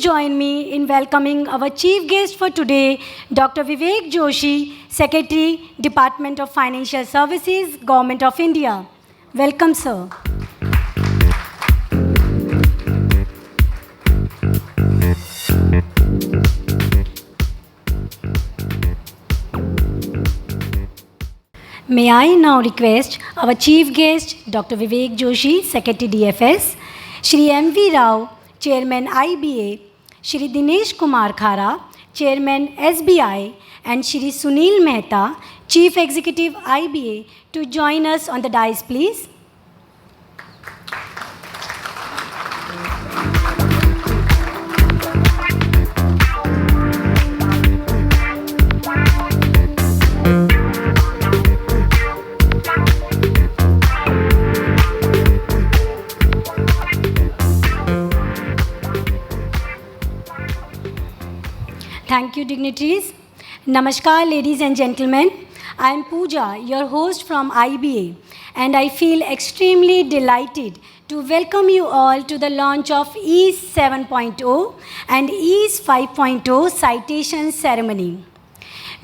join me in welcoming our chief guest for today, Dr. Vivek Joshi, Secretary, Department of Financial Services, Government of India. Welcome, sir. May I now request our chief guest, Dr. Vivek Joshi, Secretary DFS, Shri M.V. Rao, Chairman IBA, Shri Dinesh Kumar Khara, Chairman SBI, and Shri Sunil Mehta, Chief Executive IBA, to join us on the dais, please. Thank you, dignitaries. Namaskar, ladies and gentlemen. I am Pooja, your host from IBA, and I feel extremely delighted to welcome you all to the launch of EASE 7.0 and EASE 5.0 Citation ceremony.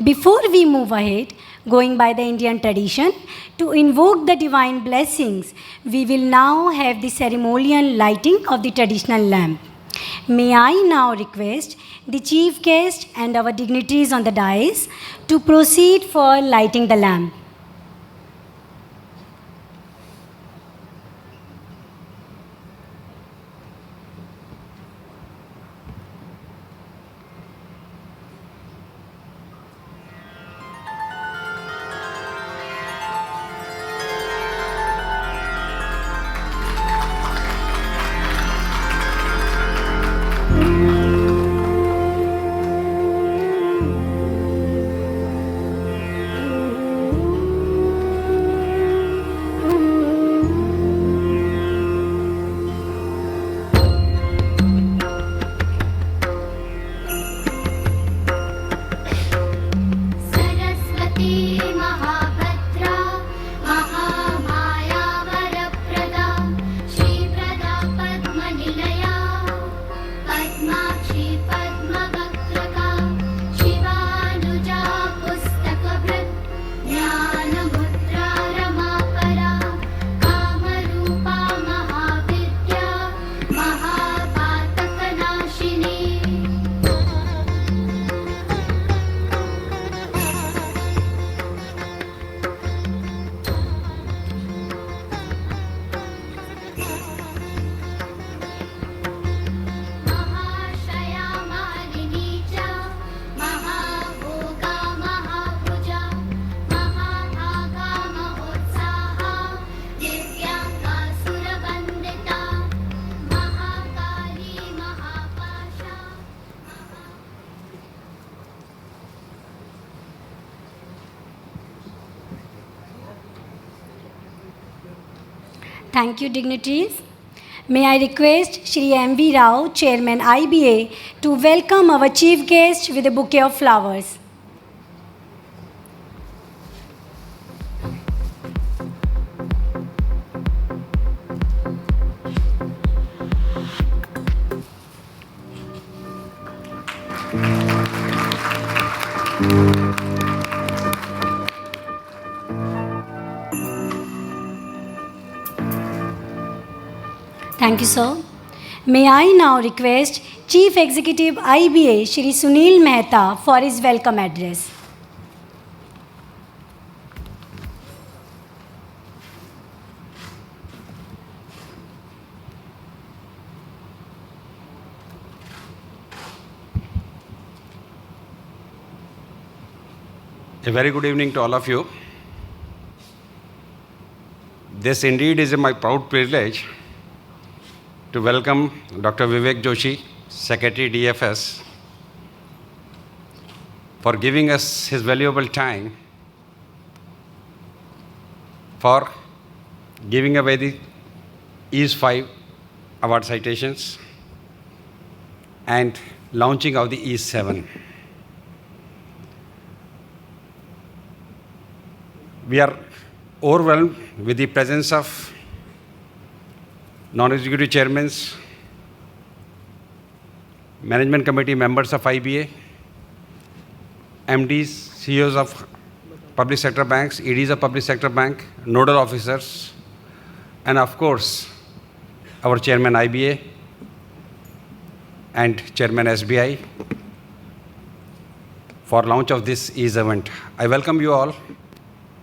Before we move ahead, going by the Indian tradition, to invoke the divine blessings, we will now have the ceremonial lighting of the traditional lamp. May I now request the chief guest and our dignitaries on the dais to proceed for lighting the lamp. Thank you, dignitaries. May I request Shri M.V. Rao, Chairman IBA, to welcome our chief guest with a bouquet of flowers. Thank you, sir. May I now request Chief Executive IBA, Shri Sunil Mehta, for his welcome address. A very good evening to all of you. This indeed is my proud privilege to welcome Dr. Vivek Joshi, Secretary DFS, for giving us his valuable time for giving away the EASE 5 award citations and launching of the EASE 7. We are overwhelmed with the presence of non-executive chairmen, management committee members of IBA, MDs, CEOs of public sector banks, EDs of public sector bank, nodal officers, and of course, our chairman IBA and chairman SBI for launch of this EASE event. I welcome you all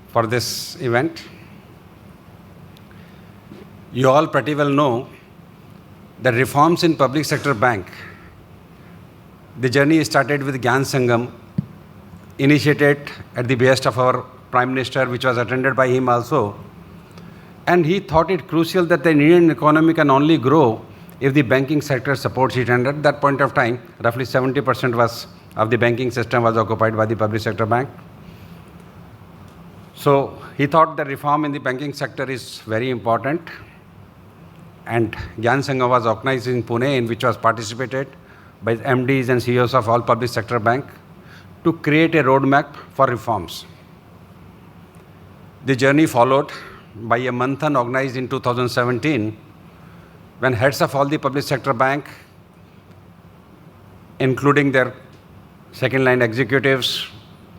for this event. You all pretty well know that reforms in public sector bank, the journey started with Gyan Sangam, initiated at the behest of our Prime Minister, which was attended by him also. And he thought it crucial that the Indian economy can only grow if the banking sector supports it. And at that point of time, roughly 70% of the banking system was occupied by the public sector bank. So he thought the reform in the banking sector is very important. And Gyan Sangam was organized in Pune, in which was participated by MDs and CEOs of all public sector bank to create a roadmap for reforms. The journey followed by a marathon organized in 2017 when heads of all the public sector bank, including their second line executives,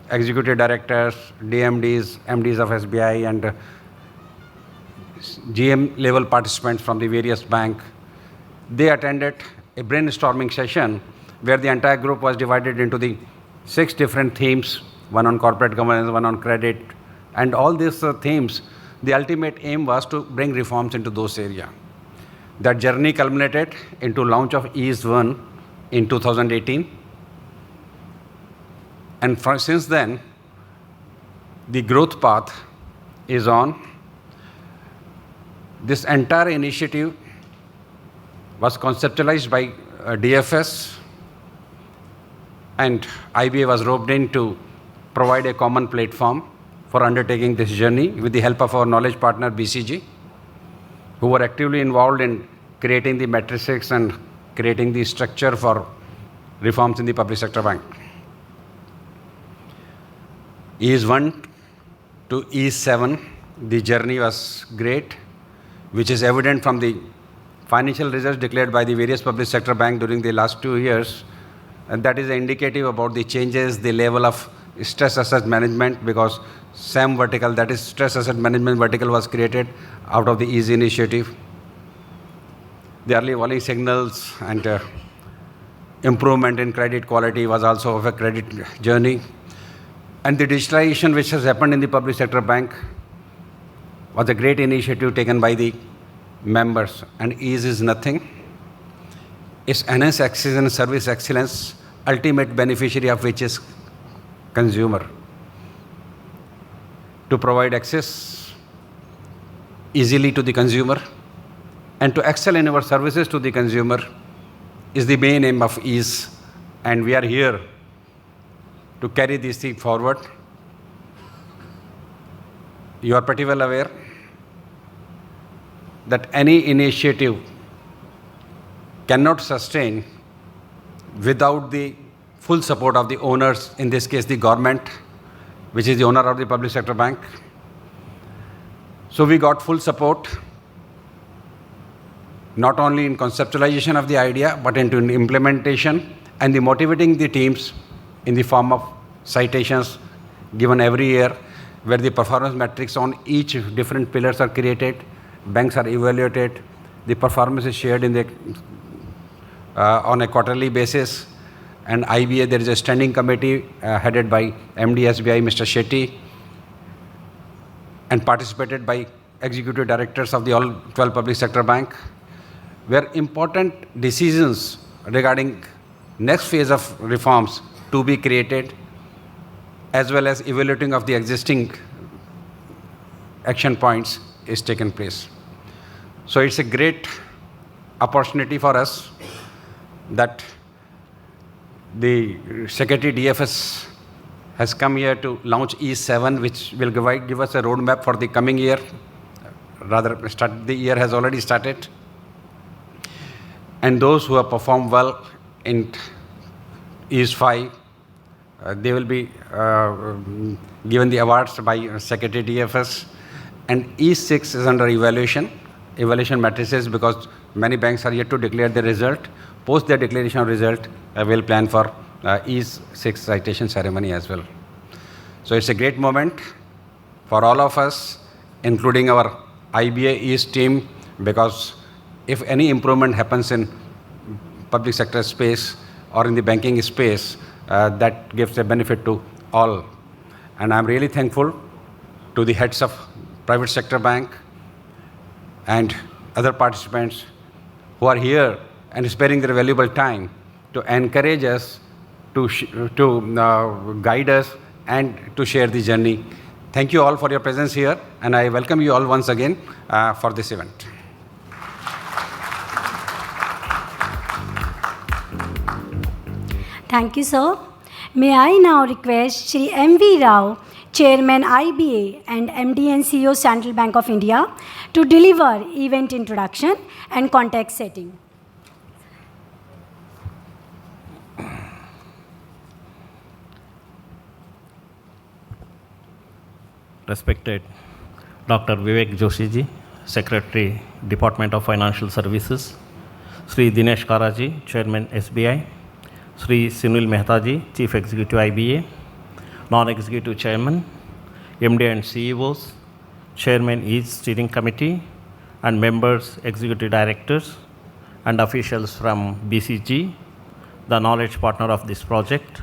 executive directors, DMDs, MDs of SBI and GM level participants from the various banks, they attended a brainstorming session where the entire group was divided into the 6 different themes, one on corporate governance, one on credit, and all these themes, the ultimate aim was to bring reforms into those areas. That journey culminated into launch of EASE 1 in 2018. And since then, the growth path is on. This entire initiative was conceptualized by DFS, and IBA was roped in to provide a common platform for undertaking this journey with the help of our knowledge partner BCG, who were actively involved in creating the matrices and creating the structure for reforms in the public sector bank. EASE 1 to EASE 7, the journey was great, which is evident from the financial results declared by the various public sector banks during the last 2 years. And that is indicative about the changes, the level of stress asset management, because SAM vertical, that is stress asset management vertical, was created out of the EASE initiative. The early warning signals and improvement in credit quality was also of a credit journey. And the digitalization which has happened in the public sector bank was a great initiative taken by the members. And EASE is nothing. It's enhanced access and service excellence, ultimate beneficiary of which is consumer. To provide access easily to the consumer and to excel in our services to the consumer is the main aim of EASE. And we are here to carry this thing forward. You are pretty well aware that any initiative cannot sustain without the full support of the owners, in this case the government, which is the owner of the public sector bank. So we got full support, not only in conceptualization of the idea, but into implementation and the motivating the teams in the form of citations given every year, where the performance metrics on each different pillars are created, banks are evaluated, the performance is shared in the on a quarterly basis. And IBA, there is a standing committee headed by MD SBI, Mr. Shetty, and participated by executive directors of the all 12 public sector bank, where important decisions regarding next phase of reforms to be created, as well as evaluating of the existing action points is taken place. So it's a great opportunity for us that the Secretary DFS has come here to launch EASE 7, which will give us a roadmap for the coming year. Rather, the year has already started. And those who have performed well in EASE 5, they will be given the awards by Secretary DFS. And EASE 6 is under evaluation. evaluation matrices because many banks are yet to declare the result. Post their declaration of result, we'll plan for Ease 6 citation ceremony as well. So it's a great moment for all of us, including our IBA East team, because if any improvement happens in public sector space or in the banking space, that gives a benefit to all. And I'm really thankful to the heads of private sector bank and other participants who are here and sparing their valuable time to encourage us, to guide us, and to share the journey. Thank you all for your presence here, and I welcome you all once again for this event. Thank you, sir. May I now request Shri M.V. Rao, Chairman IBA and MD and CEO Central Bank of India, to deliver event introduction and context setting. Respected Dr. Vivek Joshi ji, Secretary, Department of Financial Services, Sri Dinesh Karaji, Chairman SBI, Sri Sunil Mehta ji, Chief Executive IBA, Non-Executive Chairman, MD and CEOs, Chairman East Steering Committee, and members, Executive Directors, and officials from BCG, the knowledge partner of this project,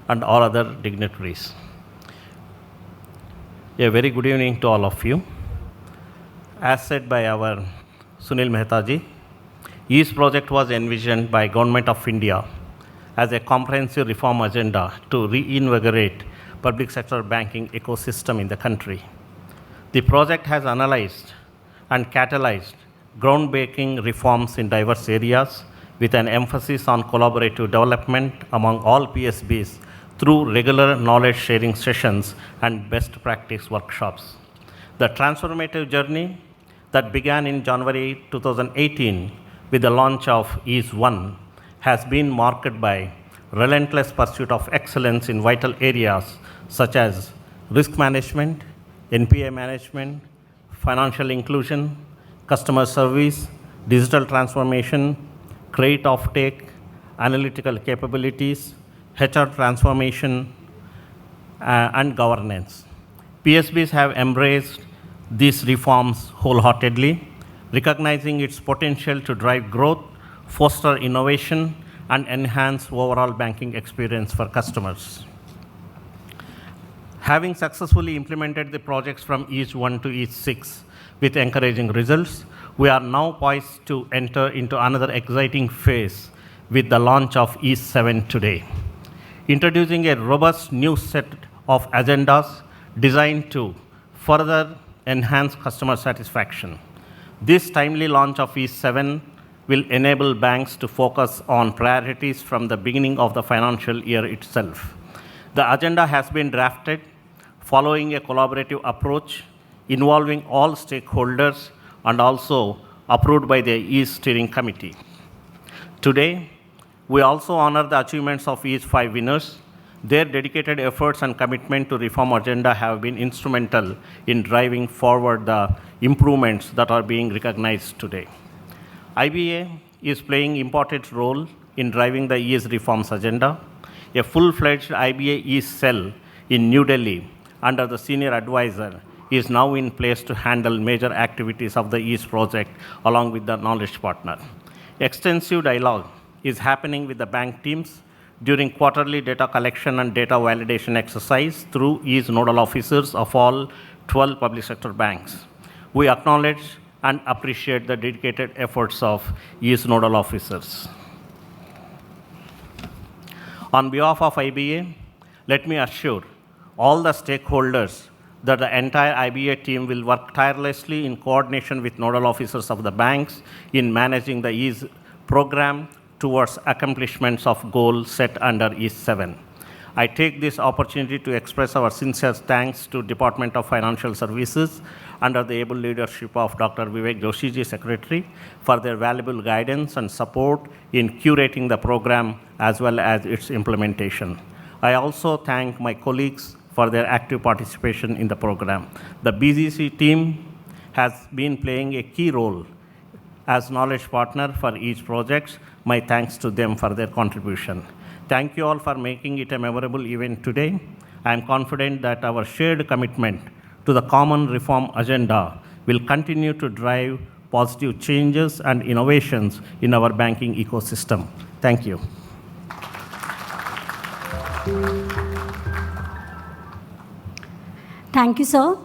and all other dignitaries. A very good evening to all of you. As said by our Sunil Mehta ji, East project was envisioned by Government of India as a comprehensive reform agenda to reinvigorate public sector banking ecosystem in the country. The project has analyzed and catalyzed groundbreaking reforms in diverse areas with an emphasis on collaborative development among all PSBs through regular knowledge sharing sessions and best practice workshops. The transformative journey that began in January 2018 with the launch of Ease 1 has been marked by relentless pursuit of excellence in vital areas such as risk management, NPA management, financial inclusion, customer service, digital transformation, credit offtake, analytical capabilities, HR transformation, and governance. PSBs have embraced these reforms wholeheartedly, recognizing its potential to drive growth, foster innovation, and enhance overall banking experience for customers. Having successfully implemented the projects from Ease 1 to Ease 6 with encouraging results, we are now poised to enter into another exciting phase with the launch of Ease 7 today, introducing a robust new set of agendas designed to further enhance customer satisfaction. This timely launch of Ease 7 will enable banks to focus on priorities from the beginning of the financial year itself. The agenda has been drafted following a collaborative approach involving all stakeholders and also approved by the Ease Steering Committee. Today, we also honor the achievements of Ease 5 winners. Their dedicated efforts and commitment to reform agenda have been instrumental in driving forward the improvements that are being recognized today. IBA is playing an important role in driving the Ease reforms agenda. A full-fledged IBA Ease cell in New Delhi under the senior advisor is now in place to handle major activities of the Ease project along with the knowledge partner. Extensive dialogue is happening with the bank teams during quarterly data collection and data validation exercise through Ease nodal officers of all 12 public sector banks. We acknowledge and appreciate the dedicated efforts of Ease nodal officers. On behalf of IBA, let me assure all the stakeholders that the entire IBA team will work tirelessly in coordination with nodal officers of the banks in managing the Ease program towards accomplishments of goals set under Ease 7. I take this opportunity to express our sincere thanks to Department of Financial Services under the able leadership of Dr. Vivek Joshi ji, Secretary, for their valuable guidance and support in curating the program as well as its implementation. I also thank my colleagues for their active participation in the program. The BGC team has been playing a key role as knowledge partner for each project. My thanks to them for their contribution. Thank you all for making it a memorable event today. I am confident that our shared commitment to the common reform agenda will continue to drive positive changes and innovations in our banking ecosystem. Thank you. Thank you, sir.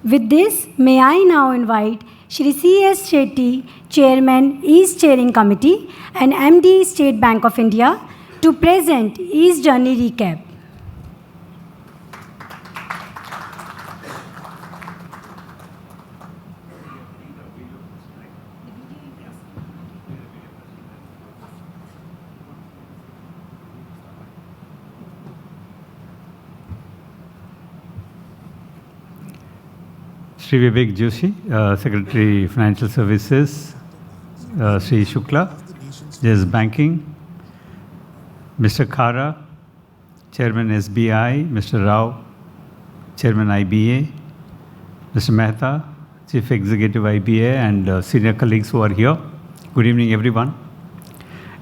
With this, may I now invite Shri C.S. Shetty, Chairman, East Steering Committee and MD, State Bank of India, to present East Journey Recap. Sri Vivek Joshi, Secretary Financial Services, Sri Shukla, JS Banking, Mr. Khara, Chairman SBI, Mr. Rao, Chairman IBA, Mr. Mehta, Chief Executive IBA, and senior colleagues who are here. Good evening, everyone.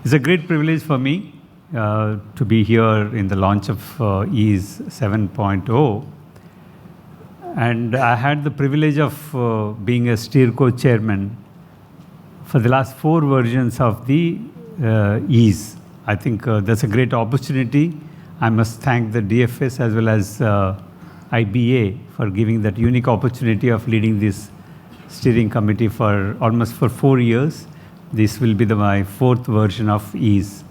It's a great privilege for me to be here in the launch of EASE 7.0. And I had the privilege of being a SteerCo chairman for the last 4 versions of the EASE. I think that's a great opportunity. I must thank the DFS as well as IBA for giving that unique opportunity of leading this steering committee for almost 4 years. This will be my 4th version of EASE.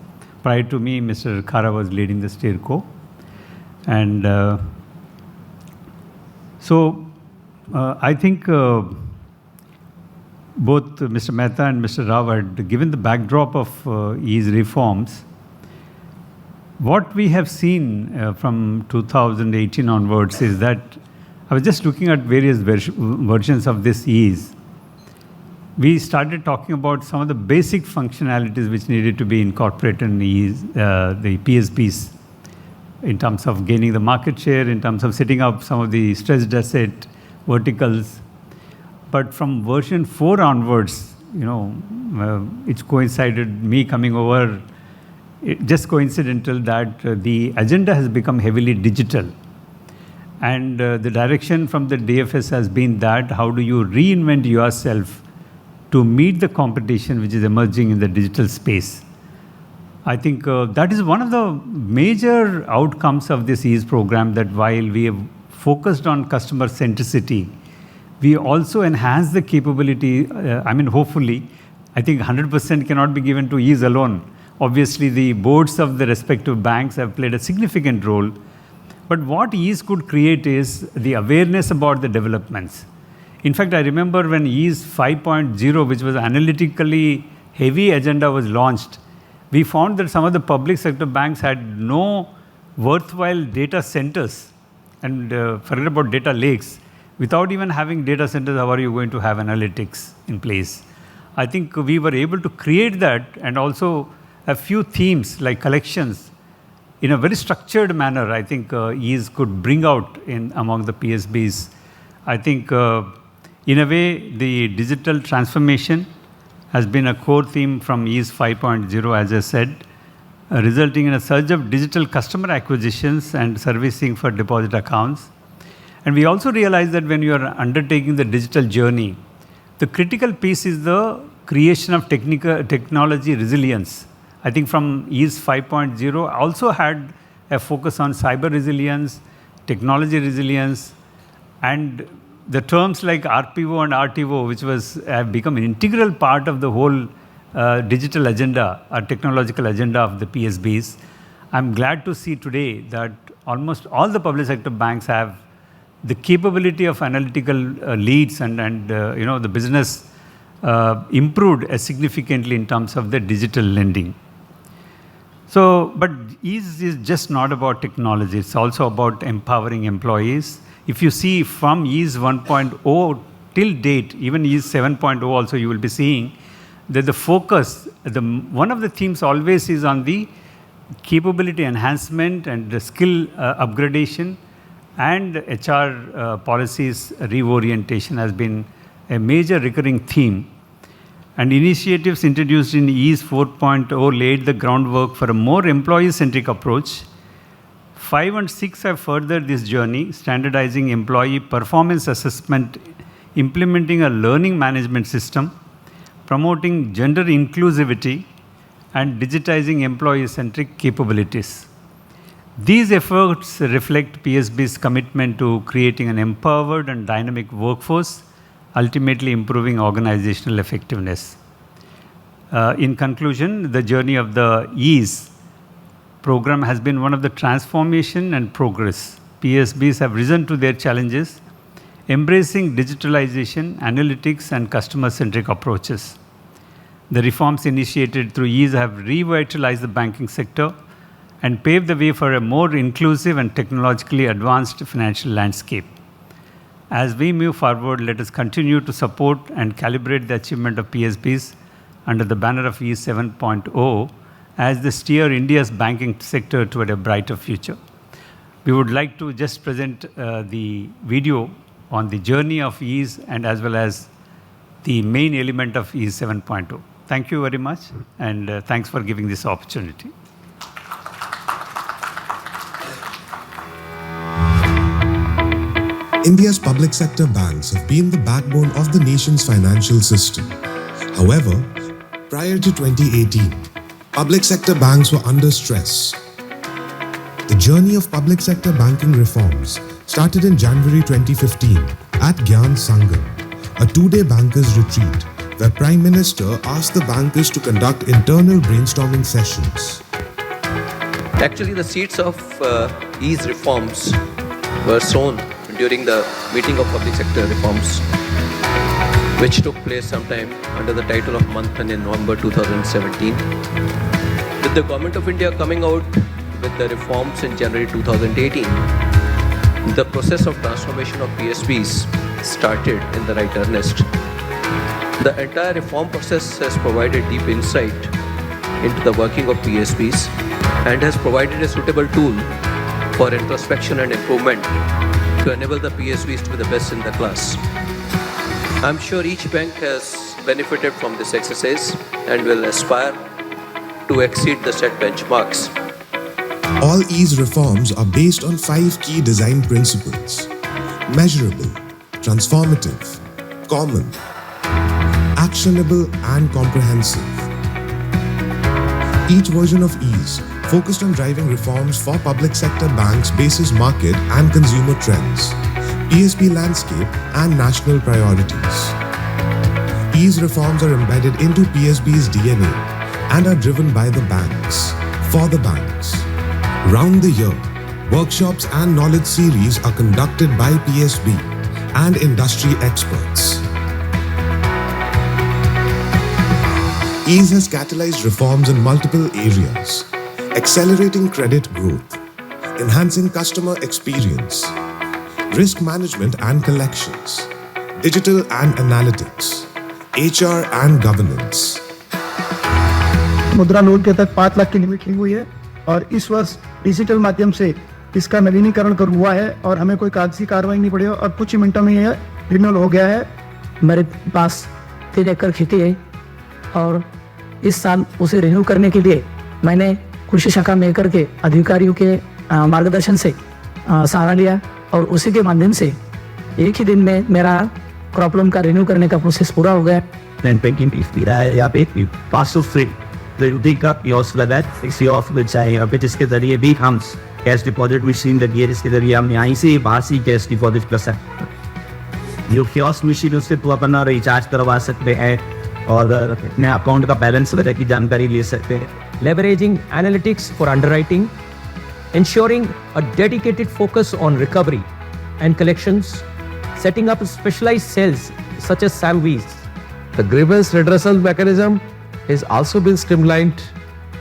Prior to me, Mr. Khara was leading the SteerCo. And so I think both Mr. Mehta and Mr. Rao had given the backdrop of EASE reforms. What we have seen from 2018 onwards is that I was just looking at various versions of this EASE. We started talking about some of the basic functionalities which needed to be incorporated in EASE, the PSBs, in terms of gaining the market share, in terms of setting up some of the stressed asset verticals. But from version 4 onwards, it's coincided, me coming over, just coincidental that the agenda has become heavily digital. And the direction from the DFS has been that how do you reinvent yourself to meet the competition which is emerging in the digital space. I think that is one of the major outcomes of this EASE program, that while we have focused on customer centricity, we also enhance the capability. Hopefully, I think 100% cannot be given to EASE alone. Obviously, the boards of the respective banks have played a significant role. But what EASE could create is the awareness about the developments. In fact, I remember when EASE 5.0, which was analytically heavy agenda, was launched, we found that some of the public sector banks had no worthwhile data centers, and forget about data lakes. Without even having data centers, how are you going to have analytics in place? I think we were able to create that, and also a few themes like collections in a very structured manner. I think EASE could bring out in among the PSBs. I think in a way the digital transformation has been a core theme from EASE 5.0, as I said, resulting in a surge of digital customer acquisitions and servicing for deposit accounts. And we also realize that when you are undertaking the digital journey, the critical piece is the creation of technology resilience. I think from EASE 5.0 also had a focus on cyber resilience, technology resilience, and the terms like RPO and RTO, which have become an integral part of the whole digital agenda, or technological agenda of the PSBs. I'm glad to see today that almost all the public sector banks have the capability of analytical leads, and the business improved significantly in terms of the digital lending. So, but EASE is just not about technology, it's also about empowering employees. If you see from EASE 1.0 till date, even EASE 7.0 also, you will be seeing that the focus, one of the themes always is on the capability enhancement and the skill upgradation, and HR policies reorientation has been a major recurring theme, and initiatives introduced in EASE 4.0 laid the groundwork for a more employee-centric approach. 5 and 6 have furthered this journey, standardizing employee performance assessment, implementing a learning management system, promoting gender inclusivity, and digitizing employee-centric capabilities. These efforts reflect PSB's commitment to creating an empowered and dynamic workforce, ultimately improving organizational effectiveness. In conclusion, the journey of the EASE program has been one of the transformation and progress. PSBs have risen to their challenges, embracing digitalization, analytics, and customer-centric approaches. The reforms initiated through EASE have revitalized the banking sector and paved the way for a more inclusive and technologically advanced financial landscape. As we move forward, let us continue to support and calibrate the achievement of PSBs under the banner of EASE 7.0 as they steer India's banking sector toward a brighter future. We would like to just present the video on the journey of EASE and as well as the main element of EASE 7.0. Thank you very much, and thanks for giving this opportunity. India's public sector banks have been the backbone of the nation's financial system. However, prior to 2018, public sector banks were under stress. The journey of public sector banking reforms started in January 2015 at Gyan Sangam, a two-day bankers retreat where Prime Minister asked the bankers to conduct internal brainstorming sessions. Actually, the seeds of EASE reforms were sown during the meeting of public sector reforms, which took place sometime under the title of Manthan in November 2017. With the Government of India coming out with the reforms in January 2018, the process of transformation of PSBs started in the right earnest. The entire reform process has provided deep insight into the working of PSBs and has provided a suitable tool for introspection and improvement to enable the PSBs to be the best in the class. I'm sure each bank has benefited from this exercise and will aspire to exceed the set benchmarks. All EASE reforms are based on 5 key design principles: measurable, transformative, common, actionable, and comprehensive. Each version of EASE focused on driving reforms for public sector banks basis market and consumer trends, PSB landscape, and national priorities. EASE reforms are embedded into PSB's DNA and are driven by the banks, for the banks. Round the year, workshops and knowledge series are conducted by PSB and industry experts. EASE has catalyzed reforms in multiple areas, accelerating credit growth, enhancing customer experience, risk management and collections, digital and analytics, HR and governance. मुद्रा loan के तक 5 लाख की limit ली हुई है और इस वर्ष digital माध्यम से इसका नवीनीकरण कर हुआ है और हमें कोई कागजी कार्रवाई नहीं पड़ी और कुछ ही मिनटों में यह रिन्यूअल हो गया है। मेरे पास 3 एकड़ खेती है और इस साल उसे रिन्यू करने के लिए मैंने कृषि शाखा में करके अधिकारियों के मार्गदर्शन से सहारा लिया और उसी के माध्यम से एक ही दिन में मेरा क्रॉप लोन का रिन्यू करने का प्रोसेस पूरा हो गया। जिसके जरिए भी हम कैश डिपॉजिट मशीन लगी है, जिसके जरिए हम यहाँ से बाहर से कैश डिपॉजिट कर सकते हैं। जो कियोस्क मशीन उससे तो अपना रिचार्ज करवा सकते हैं और अपने अकाउंट का बैलेंस वगैरह की जानकारी ले सकते हैं। Leveraging analytics for underwriting, ensuring a dedicated focus on recovery and collections, setting up specialized cells such as SAMVs. The grievance redressal mechanism has also been streamlined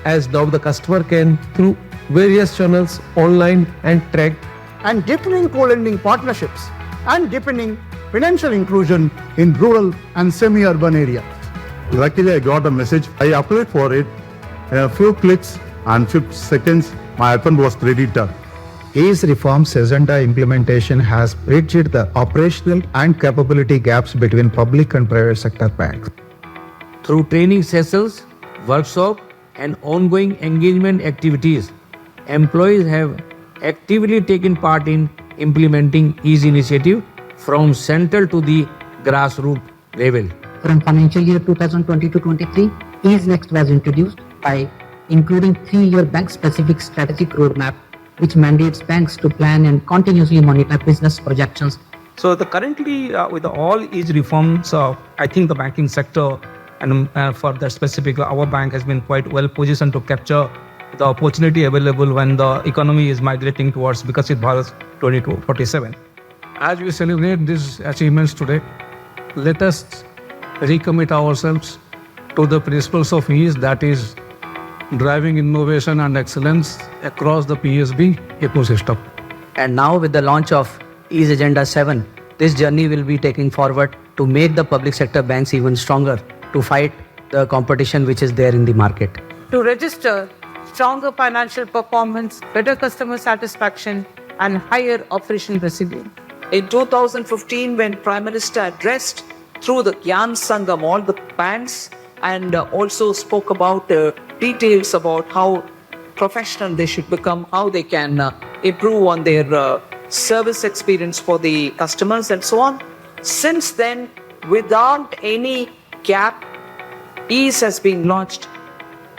as now the customer can through various channels online and track. And deepening co-lending partnerships and deepening financial inclusion in rural and semi-urban areas. Luckily, I got a message. I applied for it. In a few clicks and few seconds, my account was credited. EASE reforms agenda implementation has bridged the operational and capability gaps between public and private sector banks. Through training sessions, workshops, and ongoing engagement activities, employees have actively taken part in implementing EASE initiative from central to the grassroots level. From financial year 2020-23, EASE Next was introduced by including 3-year bank-specific strategic roadmap, which mandates banks to plan and continuously monitor business projections. So currently, with all EASE reforms, I think the banking sector and for that specific, our bank has been quite well positioned to capture the opportunity available when the economy is migrating towards Viksit Bharat 2047. As we celebrate these achievements today, let us recommit ourselves to the principles of EASE, that is driving innovation and excellence across the PSB ecosystem. And now with the launch of EASE Agenda 7, this journey will be taken forward to make the public sector banks even stronger to fight the competition which is there in the market. To register stronger financial performance, better customer satisfaction, and higher operational resilience. In 2015, when Prime Minister addressed through the Gyan Sangam all the banks and also spoke about details about how professional they should become, how they can improve on their service experience for the customers and so on. Since then, without any gap, EASE has been launched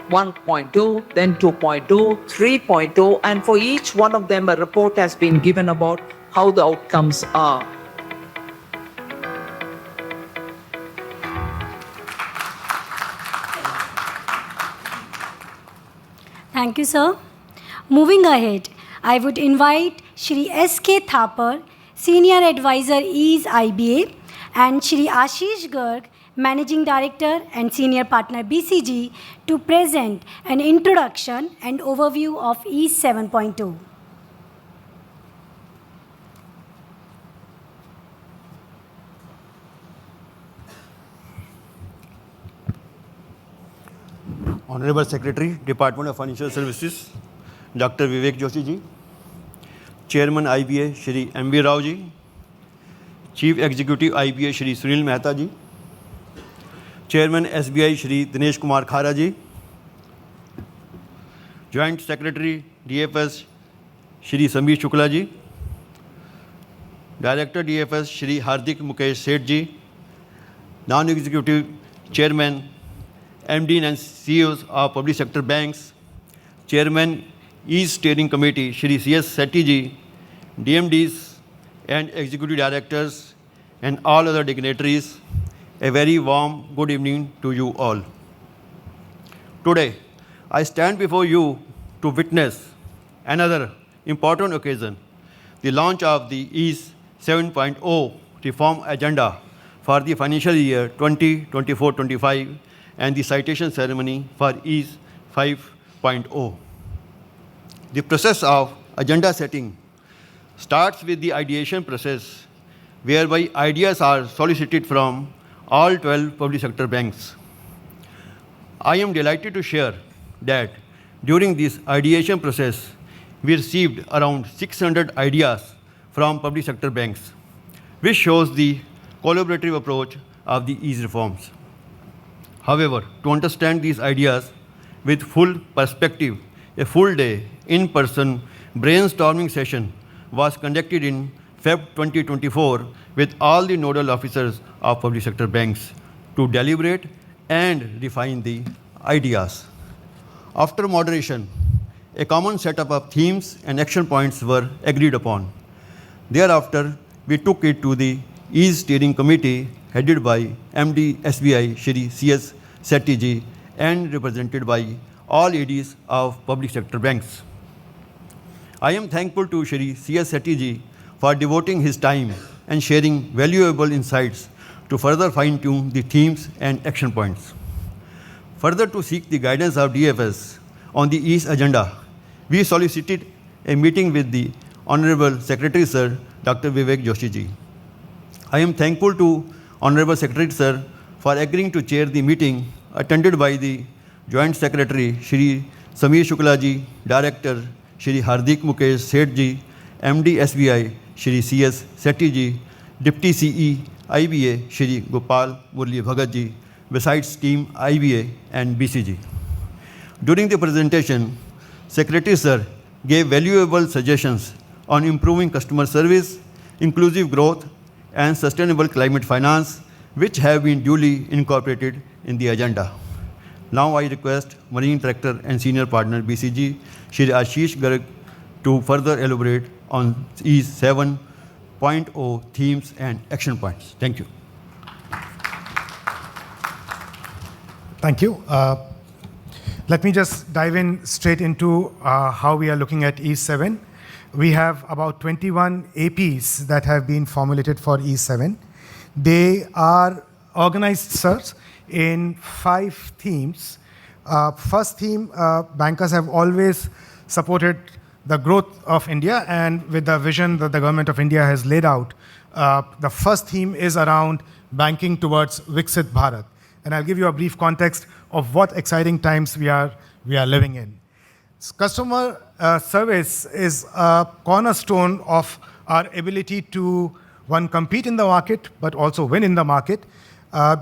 1.2, then 2.2, 3.0, and for each one of them a report has been given about how the outcomes are. Thank you, sir. Moving ahead, I would invite Shri S.K. Thapar, Senior Advisor EASE IBA, and Shri Ashish Garg, Managing Director and Senior Partner BCG, to present an introduction and overview of EASE 7.2. Honorable Secretary, Department of Financial Services, Dr. Vivek Joshi ji, Chairman IBA, Shri M.B. Rao ji, Chief Executive IBA, Shri Sunil Mehta ji, Chairman SBI, Shri Dinesh Kumar Khara ji, Joint Secretary DFS, Shri Sameer Shukla ji, Director DFS, Shri Hardik Mukesh Seth ji, Non-Executive Chairman, MD and CEOs of public sector banks, Chairman EASE Steering Committee, Shri C.S. Sethi ji, DMDs and Executive Directors, and all other dignitaries, a very warm good evening to you all. Today, I stand before you to witness another important occasion, the launch of the EASE 7.0 reform agenda for the financial year 2024-25 and the citation ceremony for EASE 5.0. The process of agenda setting starts with the ideation process, whereby ideas are solicited from all 12 public sector banks. I am delighted to share that during this ideation process, we received around 600 ideas from public sector banks, which shows the collaborative approach of the EASE reforms. However, to understand these ideas with full perspective, a full day in-person brainstorming session was conducted in Feb 2024 with all the nodal officers of public sector banks to deliberate and refine the ideas. After moderation, a common setup of themes and action points were agreed upon. Thereafter, we took it to the EASE Steering Committee headed by MD SBI Shri C.S. Sethi ji and represented by all ADs of public sector banks. I am thankful to Shri C.S. Sethi ji for devoting his time and sharing valuable insights to further fine-tune the themes and action points. Further, to seek the guidance of DFS on the EASE agenda, we solicited a meeting with the Honorable Secretary Sir, Dr. Vivek Joshi ji. I am thankful to Honorable Secretary Sir for agreeing to chair the meeting attended by the Joint Secretary Shri Sameer Shukla ji, Director Shri Hardik Mukesh Seth ji, MD SBI, Shri CS Sethi ji, Deputy CE IBA, Shri Gopal Murli Bhagat ji, besides team IBA and BCG. During the presentation, Secretary Sir gave valuable suggestions on improving customer service, inclusive growth, and sustainable climate finance, which have been duly incorporated in the agenda. Now I request Managing Director and Senior Partner BCG, Shri Ashish Garg, to further elaborate on these 7.0 themes and action points. Thank you. Thank you. Let me just dive in straight into how we are looking at E7. We have about 21 APs that have been formulated for E7. They are organized, sirs, in 5 themes. First theme, bankers have always supported the growth of India, and with the vision that the government of India has laid out, the first theme is around banking towards Viksit Bharat. And I'll give you a brief context of what exciting times we are living in. Customer service is a cornerstone of our ability to, one, compete in the market, but also win in the market.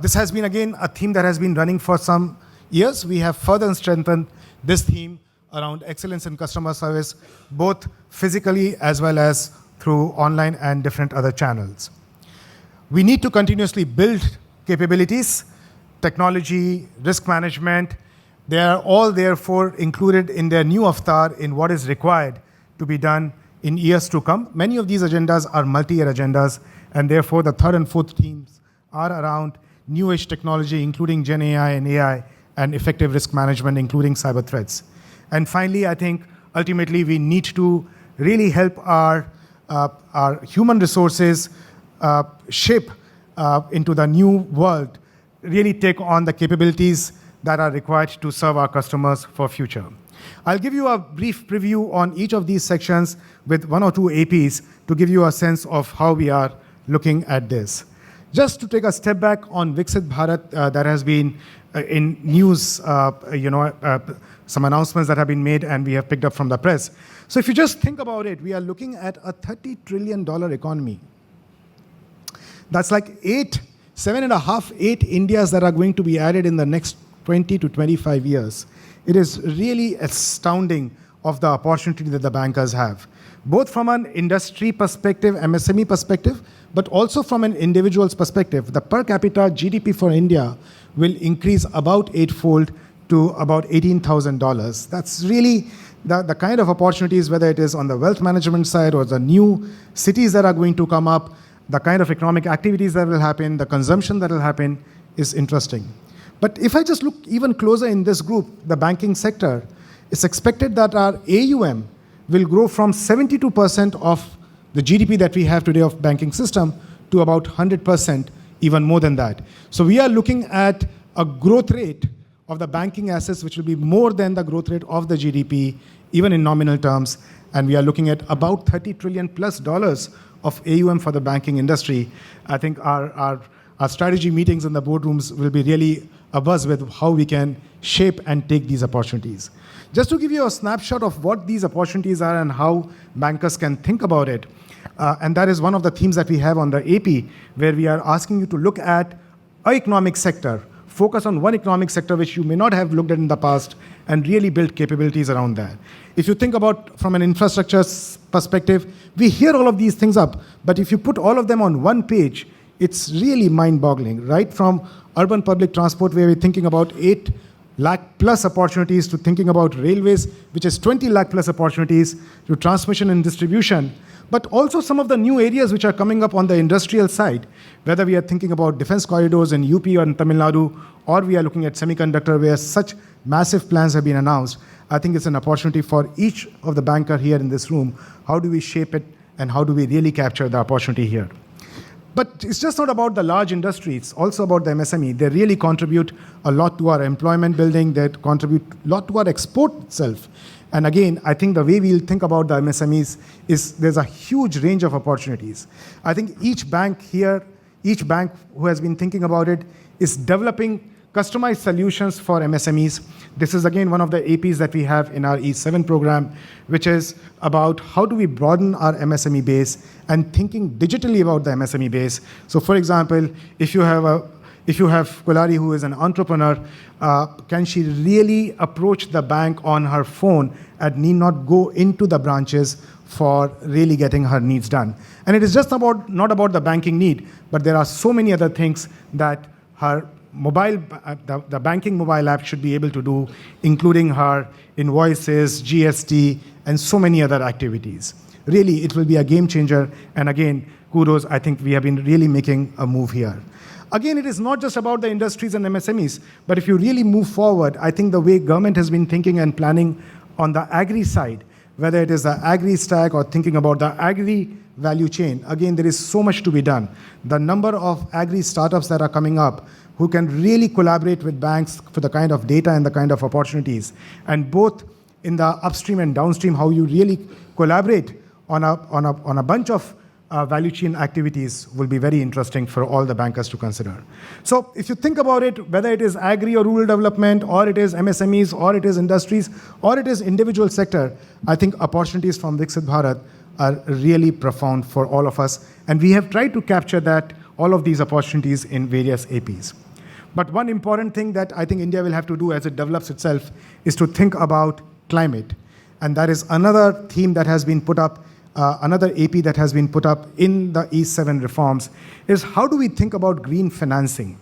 This has been, again, a theme that has been running for some years. We have further strengthened this theme around excellence in customer service, both physically as well as through online and different other channels. We need to continuously build capabilities, technology, risk management. They are all therefore included in their new avatar in what is required to be done in years to come. Many of these agendas are multi-year agendas, and therefore the third and fourth themes are around new age technology, including Gen AI and AI, and effective risk management, including cyber threats. And finally, I think ultimately we need to really help our human resources shape into the new world, really take on the capabilities that are required to serve our customers for future. I'll give you a brief preview on each of these sections with 1 or 2 APs to give you a sense of how we are looking at this. Just to take a step back on Viksit Bharat, that has been in news, some announcements that have been made and we have picked up from the press. So if you just think about it, we are looking at a $30 trillion economy. That's like 7.5, 8 Indias that are going to be added in the next 20 to 25 years. It is really astounding of the opportunity that the bankers have, both from an industry perspective, MSME perspective, but also from an individual's perspective. The per capita GDP for India will increase about 8-fold to about $18,000. That's really the kind of opportunities, whether it is on the wealth management side or the new cities that are going to come up, the kind of economic activities that will happen, the consumption that will happen is interesting. But if I just look even closer in this group, the banking sector, it's expected that our AUM will grow from 72% of the GDP that we have today of banking system to about 100%, even more than that. So we are looking at a growth rate of the banking assets which will be more than the growth rate of the GDP, even in nominal terms. And we are looking at about $30 trillion plus of AUM for the banking industry. I think our strategy meetings in the boardrooms will be really abuzz with how we can shape and take these opportunities. Just to give you a snapshot of what these opportunities are and how bankers can think about it, and that is one of the themes that we have on the AP, where we are asking you to look at an economic sector, focus on one economic sector which you may not have looked at in the past, and really build capabilities around that. If you think about from an infrastructure perspective, we hear all of these things up, but if you put all of them on one page, it's really mind-boggling, right? From urban public transport, where we're thinking about 8 lakh plus opportunities, to thinking about railways, which is 20 lakh plus opportunities, to transmission and distribution, but also some of the new areas which are coming up on the industrial side, whether we are thinking about defense corridors in UP or in Tamil Nadu, or we are looking at semiconductor, where such massive plans have been announced. I think it's an opportunity for each of the banker here in this room. How do we shape it, and how do we really capture the opportunity here? But it's just not about the large industry, it's also about the MSME. They really contribute a lot to our employment building, they contribute a lot to our export itself. And again, I think the way we'll think about the MSMEs is there's a huge range of opportunities. I think each bank here, each bank who has been thinking about it, is developing customized solutions for MSMEs. This is again one of the APs that we have in our E7 program, which is about how do we broaden our MSME base and thinking digitally about the MSME base. So for example, if you have Kulari, who is an entrepreneur, can she really approach the bank on her phone and need not go into the branches for really getting her needs done? And it is just not about the banking need, but there are so many other things that her the banking mobile app should be able to do, including her invoices, GST, and so many other activities. Really, it will be a game changer. And again, kudos, I think we have been really making a move here. Again, it is not just about the industries and MSMEs, but if you really move forward, I think the way government has been thinking and planning on the agri side, whether it is the agri stack or thinking about the agri value chain, again, there is so much to be done. The number of agri startups that are coming up who can really collaborate with banks for the kind of data and the kind of opportunities, and both in the upstream and downstream, how you really collaborate on a bunch of value chain activities will be very interesting for all the bankers to consider. So if you think about it, whether it is agri or rural development, or it is MSMEs, or it is industries, or it is individual sector, I think opportunities from Viksit Bharat are really profound for all of us. And we have tried to capture all of these opportunities in various APs. But one important thing that I think India will have to do as it develops itself is to think about climate. And that is another theme that has been put up, another AP that has been put up in the E7 reforms, is how do we think about green financing?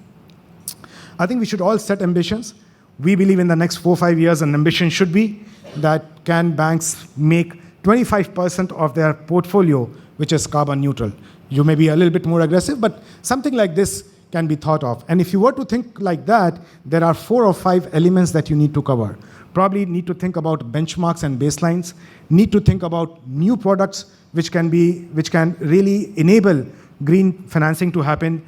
I think we should all set ambitions. We believe in the next 4 or 5 years, an ambition should be that can banks make 25% of their portfolio, which is carbon neutral. You may be a little bit more aggressive, but something like this can be thought of. And if you were to think like that, there are 4 or 5 elements that you need to cover. Probably need to think about benchmarks and baselines, need to think about new products which can really enable green financing to happen.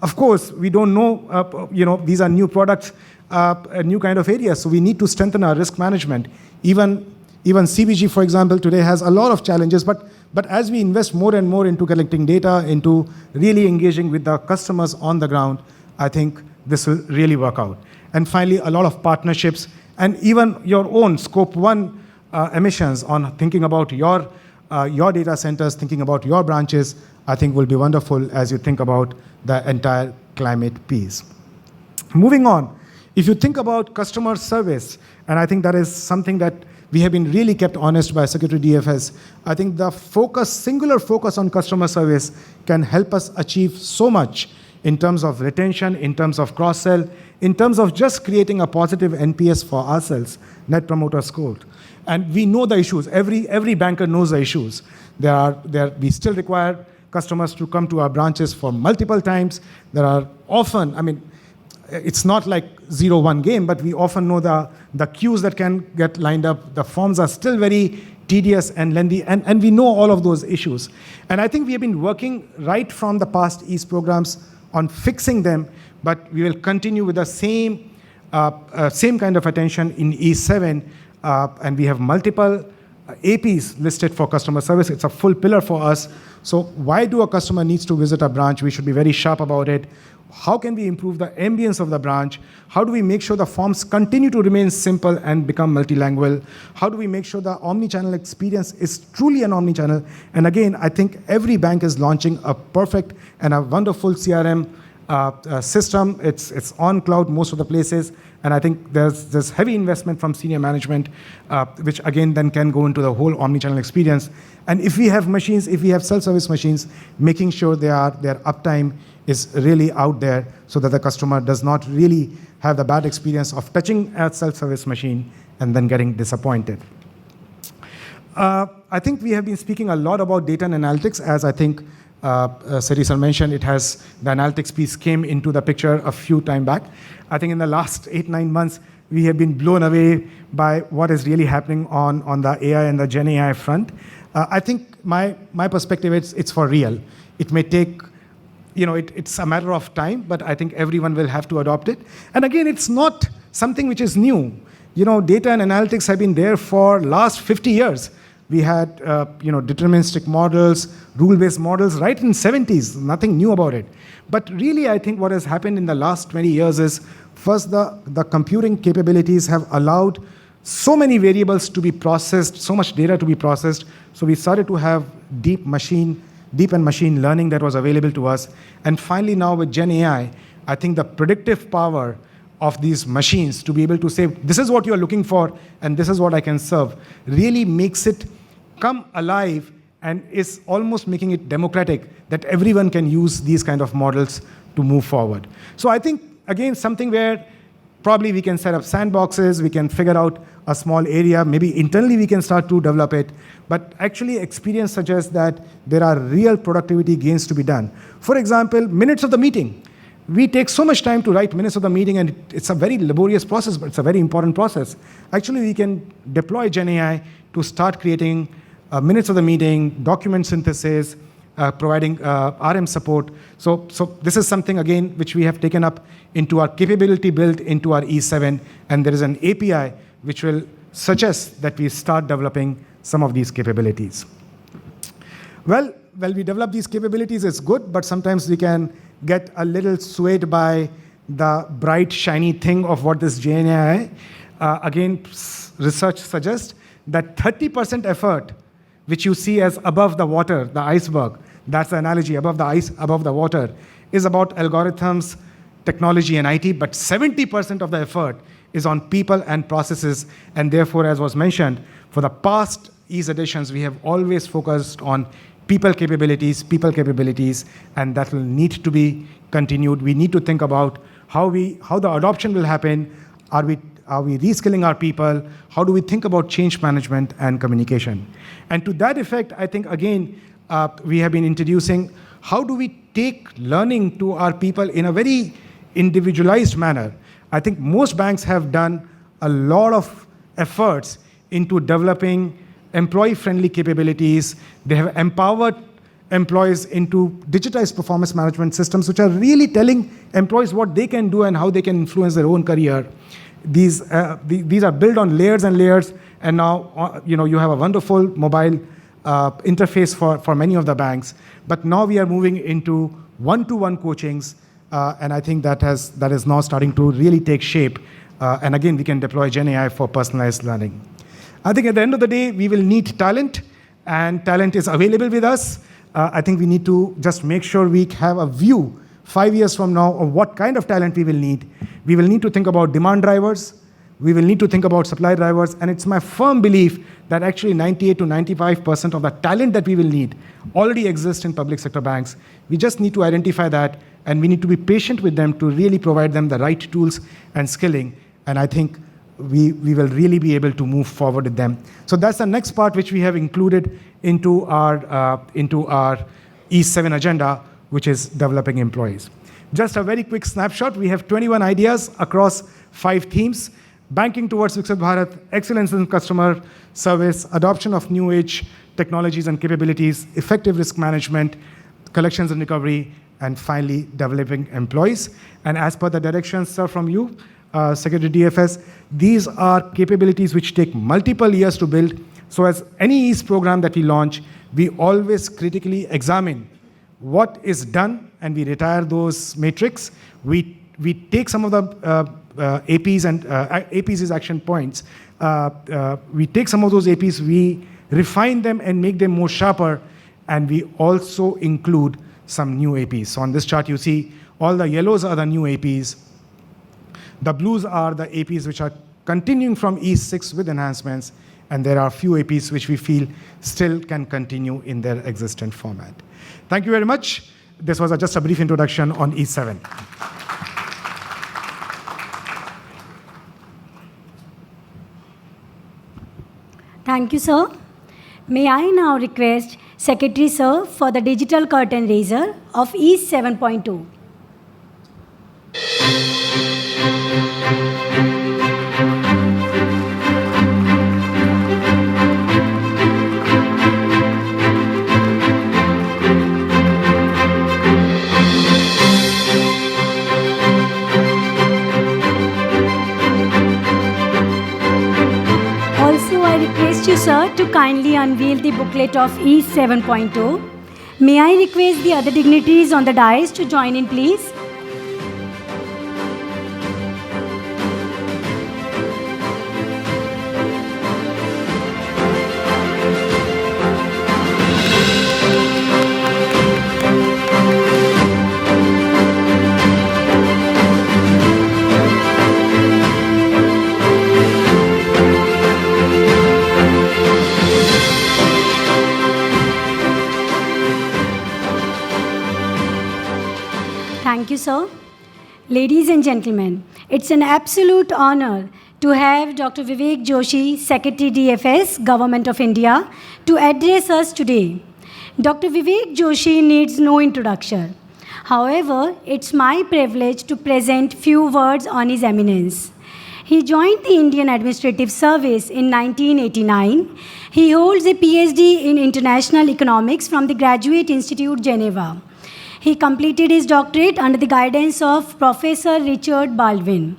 Of course, we don't know, these are new products, a new kind of areas, so we need to strengthen our risk management. Even CBG, for example, today has a lot of challenges, but as we invest more and more into collecting data, into really engaging with the customers on the ground, I think this will really work out. And finally, a lot of partnerships, and even your own Scope 1 emissions on thinking about your data centers, thinking about your branches, I think will be wonderful as you think about the entire climate piece. Moving on, if you think about customer service, and I think that is something that we have been really kept honest by Secretary DFS. I think the singular focus on customer service can help us achieve so much in terms of retention, in terms of cross-sell, in terms of just creating a positive NPS for ourselves, Net Promoter Score. And we know the issues. Every banker knows the issues. We still require customers to come to our branches for multiple times. There are often, it's not like 0-1 game, but we often know the queues that can get lined up. The forms are still very tedious and lengthy, and we know all of those issues. And I think we have been working right from the past East programs on fixing them, but we will continue with the same kind of attention in E7, and we have multiple APs listed for customer service. It's a full pillar for us. So why do a customer needs to visit a branch? We should be very sharp about it. How can we improve the ambience of the branch? How do we make sure the forms continue to remain simple and become multilingual? How do we make sure the omni-channel experience is truly an omni-channel? And again, I think every bank is launching a perfect and a wonderful CRM system. It's on cloud most of the places. And I think there's heavy investment from senior management, which again then can go into the whole omni-channel experience. And if we have machines, if we have self-service machines, making sure their uptime is really out there so that the customer does not really have the bad experience of touching a self-service machine and then getting disappointed. I think we have been speaking a lot about data and analytics, as I think Seri sir mentioned. The analytics piece came into the picture a few time back. I think in the last 8-9 months, we have been blown away by what is really happening on the AI and the Gen AI front. I think my perspective, it's for real. It may take, it's a matter of time, but I think everyone will have to adopt it. And again, it's not something which is new. Data and analytics have been there for last 50 years. We had deterministic models, rule-based models right in 70s, nothing new about it. But really, I think what has happened in the last 20 years is, first, the computing capabilities have allowed so many variables to be processed, so much data to be processed. So we started to have deep and machine learning that was available to us. And finally, now with Gen AI, I think the predictive power of these machines to be able to say, this is what you're looking for, and this is what I can serve, really makes it come alive and is almost making it democratic that everyone can use these kind of models to move forward. So I think, again, something where probably we can set up sandboxes, we can figure out a small area, maybe internally we can start to develop it, but actually experience suggests that there are real productivity gains to be done. For example, minutes of the meeting. We take so much time to write minutes of the meeting, and it's a very laborious process, but it's a very important process. Actually, we can deploy Gen AI to start creating minutes of the meeting, document synthesis, providing RM support. So this is something, again, which we have taken up into our capability built into our E7, and there is an API which will suggest that we start developing some of these capabilities. Well, we develop these capabilities, it's good, but sometimes we can get a little swayed by the bright, shiny thing of what this Gen AI. Again, research suggests that 30% effort, which you see as above the water, the iceberg, that's the analogy, above the ice, above the water, is about algorithms, technology, and IT, but 70% of the effort is on people and processes, and therefore, as was mentioned, for the past ease editions, we have always focused on people capabilities, and that will need to be continued. We need to think about how the adoption will happen. Are we reskilling our people? How do we think about change management and communication? And to that effect, I think, again, we have been introducing how do we take learning to our people in a very individualized manner. I think most banks have done a lot of efforts into developing employee-friendly capabilities. They have empowered employees into digitized performance management systems, which are really telling employees what they can do and how they can influence their own career. These are built on layers and layers, and now you have a wonderful mobile interface for many of the banks. But now we are moving into one-to-one coachings, and I think that is now starting to really take shape. And again, we can deploy Gen AI for personalized learning. I think at the end of the day, we will need talent, and talent is available with us. I think we need to just make sure we have a view 5 years from now of what kind of talent we will need. We will need to think about demand drivers. We will need to think about supply drivers. And it's my firm belief that actually 98 to 95% of the talent that we will need already exists in public sector banks. We just need to identify that, and we need to be patient with them to really provide them the right tools and skilling. And I think we will really be able to move forward with them. So that's the next part which we have included into our E7 agenda, which is developing employees. Just a very quick snapshot. We have 21 ideas across 5 themes: banking towards Viksit Bharat, excellence in customer service, adoption of new age technologies and capabilities, effective risk management, collections and recovery, and finally, developing employees. And as per the directions, sir, from you, Secretary DFS, these are capabilities which take multiple years to build. So as any EASE program that we launch, we always critically examine what is done, and we retire those metrics. We take some of the APs, and APs is action points. We take some of those APs, we refine them and make them more sharper, and we also include some new APs. So on this chart, you see all the yellows are the new APs. The blues are the APs which are continuing from E6 with enhancements, and there are a few APs which we feel still can continue in their existent format. Thank you very much. This was just a brief introduction on E7. Thank you, sir. May I now request Secretary Sir for the digital curtain raiser of EASE 7.2. Also, I request request you, sir, to kindly unveil the booklet of East 7.0. May I request the other dignitaries on the dais to join in, please? Thank you, sir. Ladies and gentlemen, it's an absolute honor to have Dr. Vivek Joshi, Secretary DFS, Government of India, to address us today. Dr. Vivek Joshi needs no introduction. However, it's my privilege to present few words on his eminence. He joined the Indian Administrative Service in 1989. He holds a PhD in International Economics from the Graduate Institute, Geneva. He completed his doctorate under the guidance of Professor Richard Baldwin.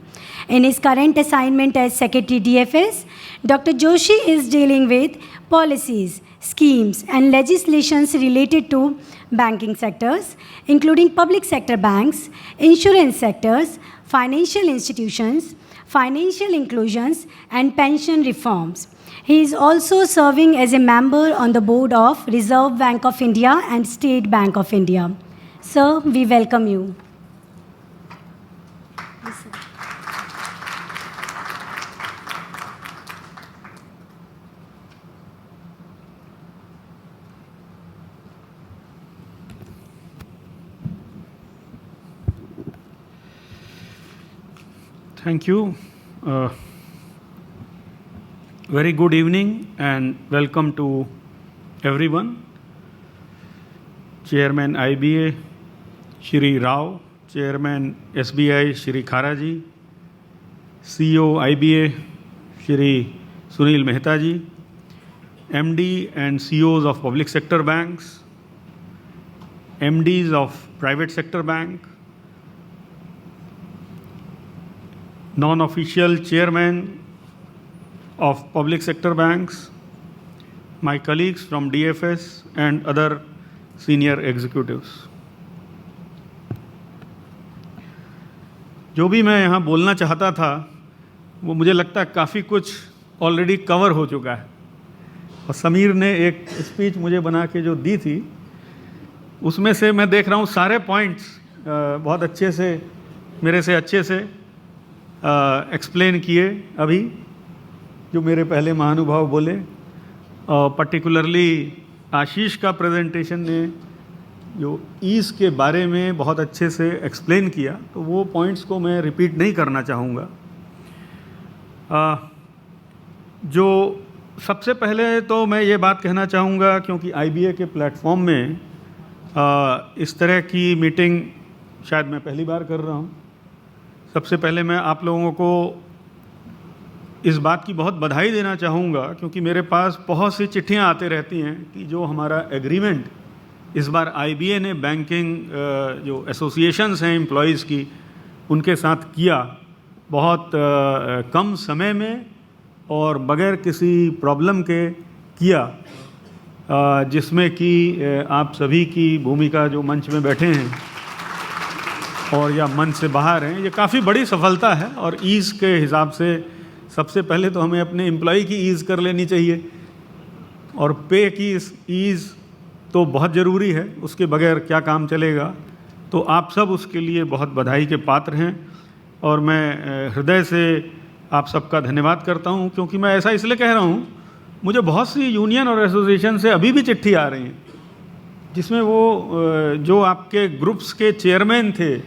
In his current assignment as Secretary DFS, Dr. Joshi is dealing with policies, schemes, and legislations related to banking sectors, including public sector banks, insurance sectors, financial institutions, financial inclusions, and pension reforms. He is also serving as a member on the board of Reserve Bank of India and State Bank of India. Sir, we welcome you. Thank you. Very good evening and welcome to everyone. Chairman IBA, Shri Rao, Chairman SBI, Shri Kharaji, CEO IBA, Shri Sunil Mehta ji, MD and CEOs of public sector banks, MDs of private sector bank, non-official chairman of public sector banks, my colleagues from DFS and other senior executives. जो भी मैं यहाँ बोलना चाहता था वो मुझे लगता है काफ़ी कुछ ऑलरेडी कवर हो चुका है और समीर ने एक स्पीच मुझे बना के जो दी थी उसमें से मैं देख रहा हूँ सारे पॉइंट्स बहुत अच्छे से मेरे से अच्छे से एक्सप्लेन किए अभी जो मेरे पहले महानुभाव बोले पर्टिकुलरली आशीष का प्रेजेंटेशन ने जो ईज़ के बारे में बहुत अच्छे से एक्सप्लेन किया तो वो पॉइंट्स को मैं रिपीट नहीं करना चाहूँगा। जो सबसे पहले तो मैं ये बात कहना चाहूँगा क्योंकि IBA के प्लेटफॉर्म में इस तरह की मीटिंग शायद मैं पहली बार कर रहा हूँ। सबसे पहले मैं आप लोगों को इस बात की बहुत बधाई देना चाहूँगा क्योंकि मेरे पास बहुत सी चिट्ठियाँ आते रहती हैं कि जो हमारा एग्रीमेंट इस बार IBA ने बैंकिंग जो एसोसिएशंस हैं एम्प्लॉयज़ की उनके साथ किया बहुत कम समय में और बगैर किसी प्रॉब्लम के किया जिसमें कि आप सभी की भूमिका जो मंच में बैठे हैं और या मंच से बाहर हैं ये काफ़ी बड़ी सफलता है और ईज़ के हिसाब से सबसे पहले तो हमें अपने एम्प्लॉय की ईज़ कर लेनी चाहिए और पे की ईज़ तो बहुत ज़रूरी है उसके बगैर क्या काम चलेगा तो आप सब उसके लिए बहुत बधाई के पात्र हैं और मैं हृदय से आप सबका धन्यवाद करता हूं क्योंकि मैं ऐसा इसलिए कह रहा हूं मुझे बहुत सी यूनियन और एसोसिएशन से अभी भी चिट्ठी आ रही हैं जिसमें वो जो आपके ग्रुप्स के चेयरमैन थे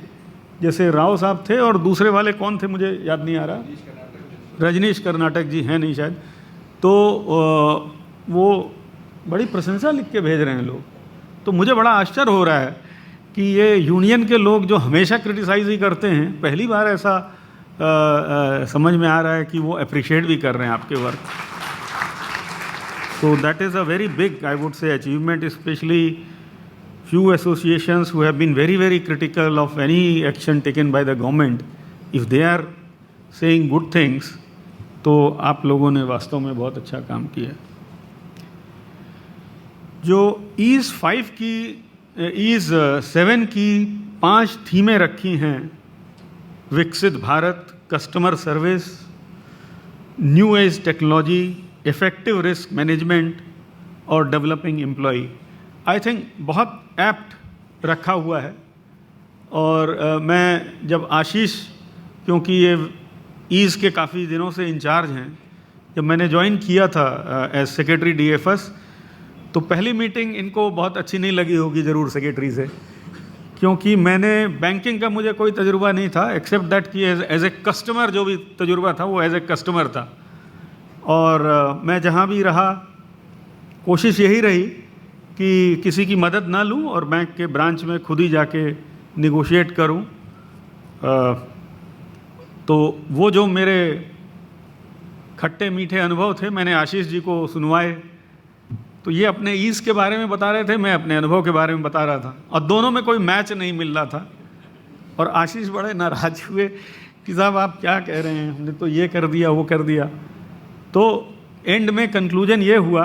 जैसे राव साहब थे और दूसरे वाले कौन थे मुझे याद नहीं आ रहा रजनीश कर्नाटक जी हैं नहीं शायद तो वो बड़ी प्रशंसा लिख के भेज रहे हैं लोग तो मुझे बड़ा आश्चर्य हो रहा है कि ये यूनियन के लोग जो हमेशा क्रिटिसाइज ही करते हैं पहली बार ऐसा समझ में आ रहा है कि वो अप्रिशिएट भी कर रहे हैं आपके work so that is a very big I would say achievement especially few associations who have been very critical of any action taken by the government if they are saying good things तो आप लोगों ने वास्तव में बहुत अच्छा काम किया जो ईज़ 7 की 5 थीमें रखी हैं, विकसित Bharat, customer service, new age technology, effective risk management और डेवलपिंग एम्प्लॉय, आई थिंक बहुत एप्ट रखा हुआ है। और मैं जब आशीष, क्योंकि ये ईज़ के काफ़ी दिनों से इंचार्ज हैं, जब मैंने ज्वाइन किया था एज सेक्रेटरी डीएफएस, तो पहली मीटिंग इनको बहुत अच्छी नहीं लगी होगी ज़रूर सेक्रेटरी से, क्योंकि मैंने बैंकिंग का मुझे कोई तजुर्बा नहीं था एक्सेप्ट दैट कि एज ए कस्टमर जो भी तजुर्बा था वो एज ए कस्टमर था। और मैं जहाँ भी रहा कोशिश यही रही कि किसी की मदद ना लूँ और बैंक के ब्रांच में खुद ही जाके निगोशिएट करूँ। तो वो जो मेरे खट्टे मीठे अनुभव थे मैंने आशीष जी को सुनवाए। तो ये अपने ईज़ के बारे में बता रहे थे, मैं अपने अनुभव के बारे में बता रहा था, और दोनों में कोई मैच नहीं मिल रहा था। और आशीष बड़े नाराज हुए कि साहब आप क्या कह रहे हैं, हमने तो ये कर दिया वो कर दिया। तो एंड में कंक्लूजन ये हुआ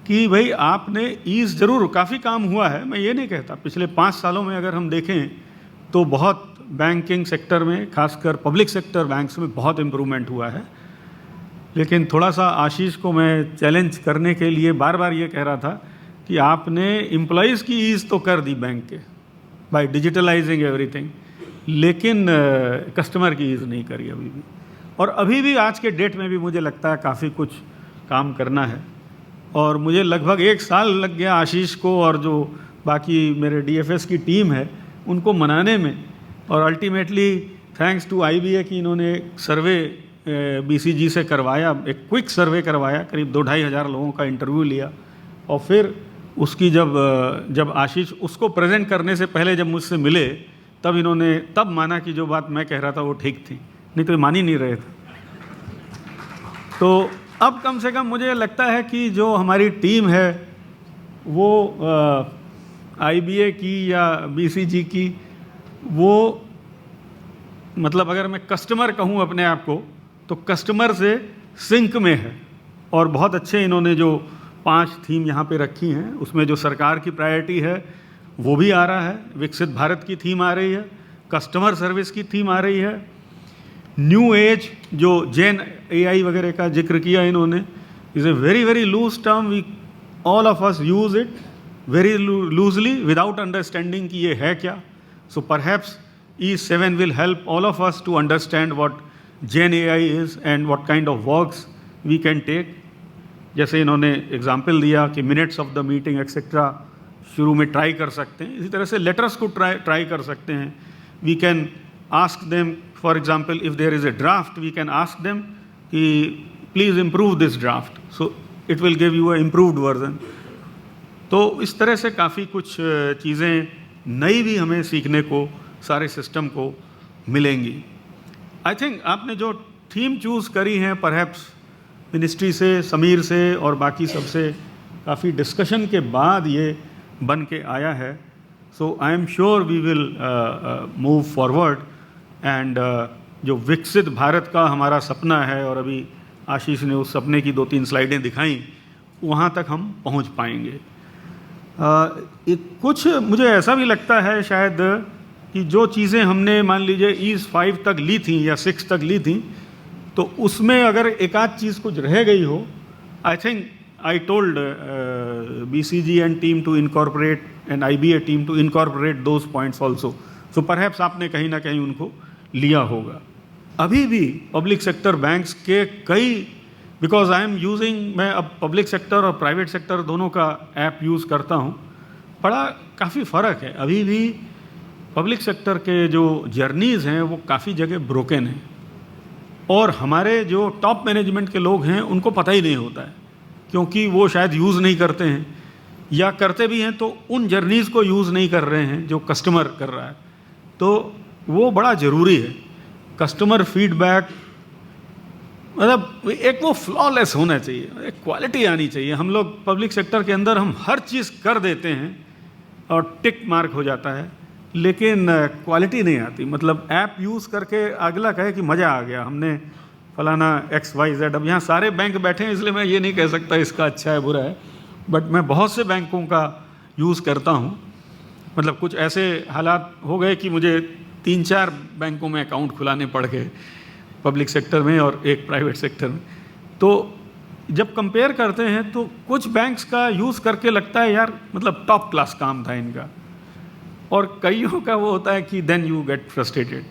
कि भाई आपने ईज़ ज़रूर काफ़ी काम हुआ है, मैं ये नहीं कहता, पिछले 5 सालों में अगर हम देखें तो बहुत बैंकिंग सेक्टर में, खासकर पब्लिक सेक्टर बैंक्स में बहुत इम्प्रूवमेंट हुआ है। लेकिन थोड़ा सा आशीष को मैं चैलेंज करने के लिए बार बार ये कह रहा था कि आपने एम्प्लॉयज़ की ईज़ तो कर दी बैंक के बाय डिजिटलाइजिंग एवरीथिंग, लेकिन कस्टमर की ईज़ नहीं करी अभी भी। और अभी भी आज के डेट में भी मुझे लगता है काफ़ी कुछ काम करना है। और मुझे लगभग 1 साल लग गया आशीष को और जो बाकी मेरे डीएफएस की टीम है उनको मनाने में। और अल्टीमेटली थैंक्स टू आईबीए कि इन्होंने सर्वे बीसीजी से करवाया, एक क्विक सर्वे करवाया, करीब 2-2.5 हज़ार लोगों का इंटरव्यू लिया। और फिर उसकी जब आशीष उसको प्रेजेंट करने से पहले जब मुझसे मिले तब इन्होंने तब माना कि जो बात मैं कह रहा था वो ठीक थी, नहीं तो ये मान ही नहीं रहे थे। तो अब कम से कम मुझे लगता है कि जो हमारी टीम है वो आईबीए की या बीसीजी की, वो मतलब अगर मैं कस्टमर कहूँ अपने आप को तो कस्टमर से सिंक में है। और बहुत अच्छे इन्होंने जो 5 थीम यहाँ पे रखी हैं, उसमें जो सरकार की प्रायोरिटी है वो भी आ रहा है, विकसित भारत की थीम आ रही है, कस्टमर सर्विस की थीम आ रही है, न्यू एज जो जेन एआई वगैरह का जिक्र किया इन्होंने, is a very very loose term, we all of us use it very loosely without understanding कि ये है क्या। So perhaps E7 will help all of us to understand what Gen AI is and what kind of works we can take. जैसे इन्होंने example दिया कि minutes of the meeting etcetera शुरू में ट्राई कर सकते हैं, इसी तरह से लेटर्स को ट्राई कर सकते हैं। We can ask them, for example if there is a draft, we can ask them कि please improve this draft, so it will give you a improved version. तो इस तरह से काफ़ी कुछ चीज़ें नई भी हमें सीखने को सारे सिस्टम को मिलेंगी। आई थिंक आपने जो थीम चूज़ करी है, परहैप्स मिनिस्ट्री से, समीर से और बाकी सबसे काफ़ी डिस्कशन के बाद ये बन के आया है। So I am sure we will move forward and जो विकसित भारत का हमारा सपना है, और अभी आशीष ने उस सपने की 2-3 स्लाइडें दिखाई, वहाँ तक हम पहुँच पाएंगे। कुछ मुझे ऐसा भी लगता है शायद कि जो चीज़ें हमने मान लीजिए ईज़ 5 तक ली थी या 6 तक ली थी, तो उसमें अगर एक आध चीज़ कुछ रह गई हो, I think I told BCG and team to incorporate and IBA team to incorporate those points also. So perhaps आपने कहीं ना कहीं उनको लिया होगा। अभी भी पब्लिक सेक्टर बैंक्स के कई, बिकॉज आई एम यूजिंग, मैं अब पब्लिक सेक्टर और प्राइवेट सेक्टर दोनों का ऐप यूज़ करता हूँ, बड़ा काफ़ी फ़र्क है। अभी भी पब्लिक सेक्टर के जो जर्नीज़ हैं वो काफ़ी जगह ब्रोकन हैं, और हमारे जो टॉप मैनेजमेंट के लोग हैं उनको पता ही नहीं होता है, क्योंकि वो शायद यूज़ नहीं करते हैं, या करते भी हैं तो उन जर्नीज़ को यूज़ नहीं कर रहे हैं जो कस्टमर कर रहा है। तो वो बड़ा ज़रूरी है। कस्टमर फीडबैक, मतलब एक वो फ्लॉलेस होना चाहिए, एक क्वालिटी आनी चाहिए। हम लोग पब्लिक सेक्टर के अंदर हम हर चीज़ कर देते हैं और टिक मार्क हो जाता है, लेकिन क्वालिटी नहीं आती। मतलब ऐप यूज़ करके अगला कहे कि मज़ा आ गया, हमने फलाना XYZ, अब यहाँ सारे बैंक बैठे हैं इसलिए मैं ये नहीं कह सकता इसका अच्छा है बुरा है, बट मैं बहुत से बैंकों का यूज़ करता हूँ। मतलब कुछ ऐसे हालात हो गए कि मुझे 3-4 बैंकों में अकाउंट खुलाने पड़ गए, पब्लिक सेक्टर में और एक प्राइवेट सेक्टर में। तो जब कंपेयर करते हैं तो कुछ बैंक्स का यूज़ करके लगता है यार मतलब टॉप क्लास काम था इनका, और कईयों का वो होता है कि देन यू गेट फ्रस्ट्रेटेड।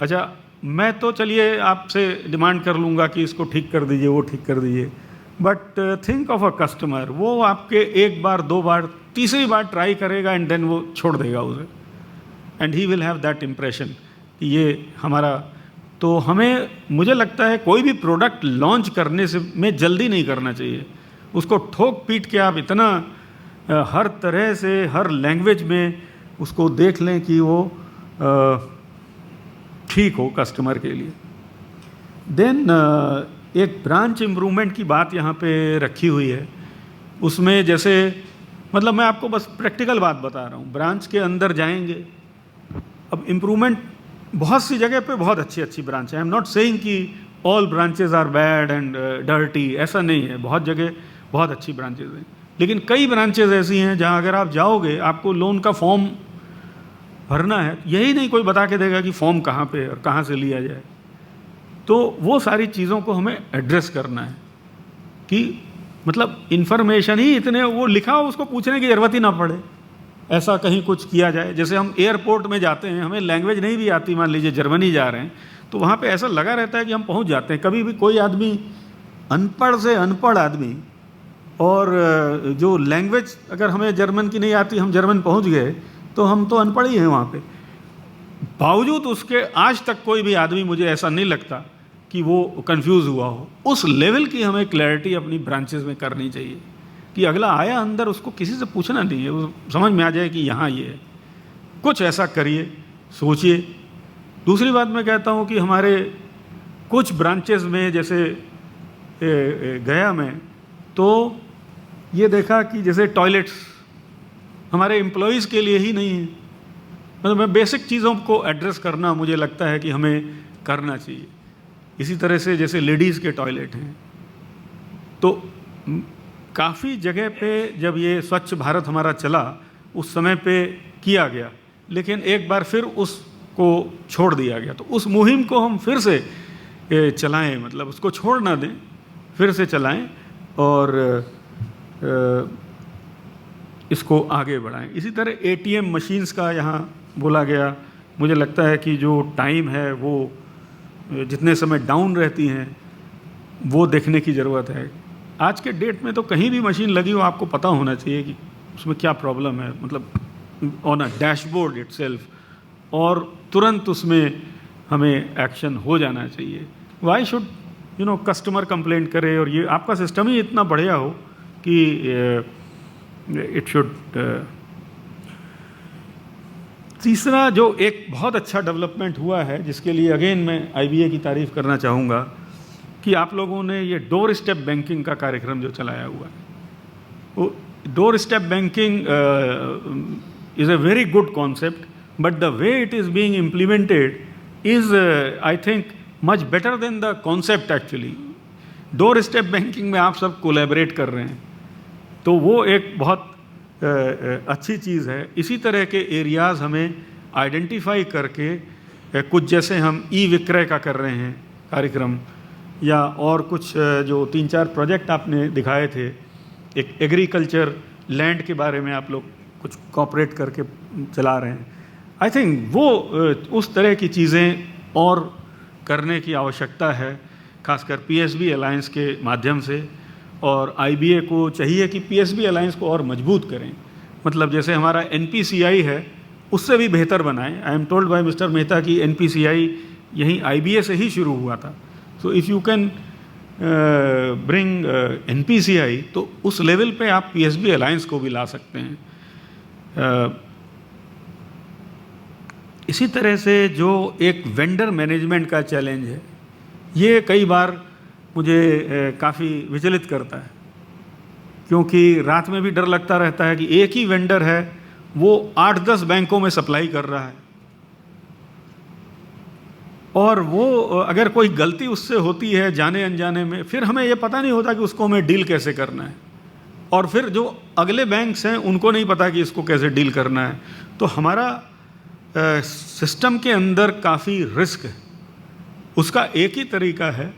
अच्छा, मैं तो चलिए आपसे डिमांड कर लूँगा कि इसको ठीक कर दीजिए, वो ठीक कर दीजिए, but think of a customer, वो आपके 1 बार 2 बार तीसरी बार ट्राई करेगा एंड देन वो छोड़ देगा उसे, and he will have that impression कि ये हमारा। तो हमें, मुझे लगता है कोई भी प्रोडक्ट लॉन्च करने से में जल्दी नहीं करना चाहिए। उसको ठोक पीट के आप इतना हर तरह से हर लैंग्वेज में उसको देख लें कि वो ठीक हो कस्टमर के लिए। देन एक ब्रांच इम्प्रूवमेंट की बात यहाँ पे रखी हुई है। उसमें जैसे मतलब मैं आपको बस प्रैक्टिकल बात बता रहा हूँ, ब्रांच के अंदर जाएंगे, अब इम्प्रूवमेंट बहुत सी जगह पे बहुत अच्छी अच्छी ब्रांच है। आई एम नॉट सेइंग कि all branches are bad and dirty, ऐसा नहीं है, बहुत जगह बहुत अच्छी ब्रांचेज हैं, लेकिन कई ब्रांचेज ऐसी हैं जहाँ अगर आप जाओगे आपको लोन का फॉर्म भरना है, यही नहीं कोई बता के देगा कि फॉर्म कहाँ पे और कहाँ से लिया जाए। तो वो सारी चीज़ों को हमें एड्रेस करना है कि मतलब इन्फॉर्मेशन ही इतने वो लिखा हो उसको पूछने की ज़रूरत ही ना पड़े, ऐसा कहीं कुछ किया जाए। जैसे हम एयरपोर्ट में जाते हैं, हमें लैंग्वेज नहीं भी आती, मान लीजिए जर्मनी जा रहे हैं, तो वहाँ पे ऐसा लगा रहता है कि हम पहुँच जाते हैं। कभी भी कोई आदमी अनपढ़ से अनपढ़ आदमी, और जो लैंग्वेज अगर हमें जर्मन की नहीं आती, हम जर्मन पहुँच गए तो हम तो अनपढ़ ही हैं वहाँ पे। बावजूद उसके आज तक कोई भी आदमी, मुझे ऐसा नहीं लगता कि वो कंफ्यूज हुआ हो। उस लेवल की हमें क्लैरिटी अपनी ब्रांचेस में करनी चाहिए कि अगला आया अंदर, उसको किसी से पूछना नहीं है, वो समझ में आ जाए कि यहाँ ये है। कुछ ऐसा करिए, सोचिए। दूसरी बात मैं कहता हूँ कि हमारे कुछ ब्रांचेस में, जैसे गया में, तो ये देखा कि जैसे टॉयलेट्स हमारे एम्प्लॉयज़ के लिए ही नहीं है। मतलब मैं बेसिक चीज़ों को एड्रेस करना मुझे लगता है कि हमें करना चाहिए। इसी तरह से जैसे लेडीज़ के टॉयलेट हैं, तो काफ़ी जगह पे जब ये स्वच्छ भारत हमारा चला उस समय पे किया गया, लेकिन एक बार फिर उसको छोड़ दिया गया। तो उस मुहिम को हम फिर से चलाएं, मतलब उसको छोड़ ना दें, फिर से चलाएं और इसको आगे बढ़ाएं। इसी तरह एटीएम मशीन्स का यहाँ बोला गया, मुझे लगता है कि जो टाइम है वो जितने समय डाउन रहती हैं वो देखने की ज़रूरत है। आज के डेट में तो कहीं भी मशीन लगी हो आपको पता होना चाहिए कि उसमें क्या प्रॉब्लम है, मतलब ऑन अ डैशबोर्ड इटसेल्फ, और तुरंत उसमें हमें एक्शन हो जाना चाहिए। वाई शुड कस्टमर कंप्लेंट करे और ये आपका सिस्टम ही इतना बढ़िया हो कि इट शुड। तीसरा जो एक बहुत अच्छा डेवलपमेंट हुआ है, जिसके लिए अगेन मैं आईबीए की तारीफ़ करना चाहूँगा, कि आप लोगों ने ये डोर स्टेप बैंकिंग का कार्यक्रम जो चलाया हुआ है। वो door step banking is a very good concept, but the way it is being implemented is I think much better than the concept actually. Door step banking में आप सब कोलैबोरेट कर रहे हैं, तो वो एक बहुत अच्छी चीज़ है। इसी तरह के एरियाज़ हमें आइडेंटिफाई करके कुछ, जैसे हम ई विक्रय का कर रहे हैं कार्यक्रम, या और कुछ जो 3-4 प्रोजेक्ट आपने दिखाए थे, एक एग्रीकल्चर लैंड के बारे में आप लोग कुछ कॉपरेट करके चला रहे हैं। आई थिंक वो उस तरह की चीज़ें और करने की आवश्यकता है, खासकर पीएसबी अलायंस के माध्यम से। और आईबीए को चाहिए कि पीएसबी अलायंस को और मजबूत करें, मतलब जैसे हमारा एनपीसीआई है उससे भी बेहतर बनाएं। I am told by mister Mehta कि एनपीसीआई यहीं आईबीए से ही शुरू हुआ था। So if you can bring NPCI, तो उस लेवल पे आप पीएसबी अलायंस को भी ला सकते हैं। इसी तरह से जो एक वेंडर मैनेजमेंट का चैलेंज है, ये कई बार मुझे काफ़ी विचलित करता है, क्योंकि रात में भी डर लगता रहता है कि एक ही वेंडर है, वो 8-10 बैंकों में सप्लाई कर रहा है, और वो अगर कोई गलती उससे होती है जाने अनजाने में, फिर हमें ये पता नहीं होता कि उसको हमें डील कैसे करना है। और फिर जो अगले बैंक्स हैं उनको नहीं पता कि इसको कैसे डील करना है। तो हमारा सिस्टम के अंदर काफ़ी रिस्क है। उसका एक ही तरीका है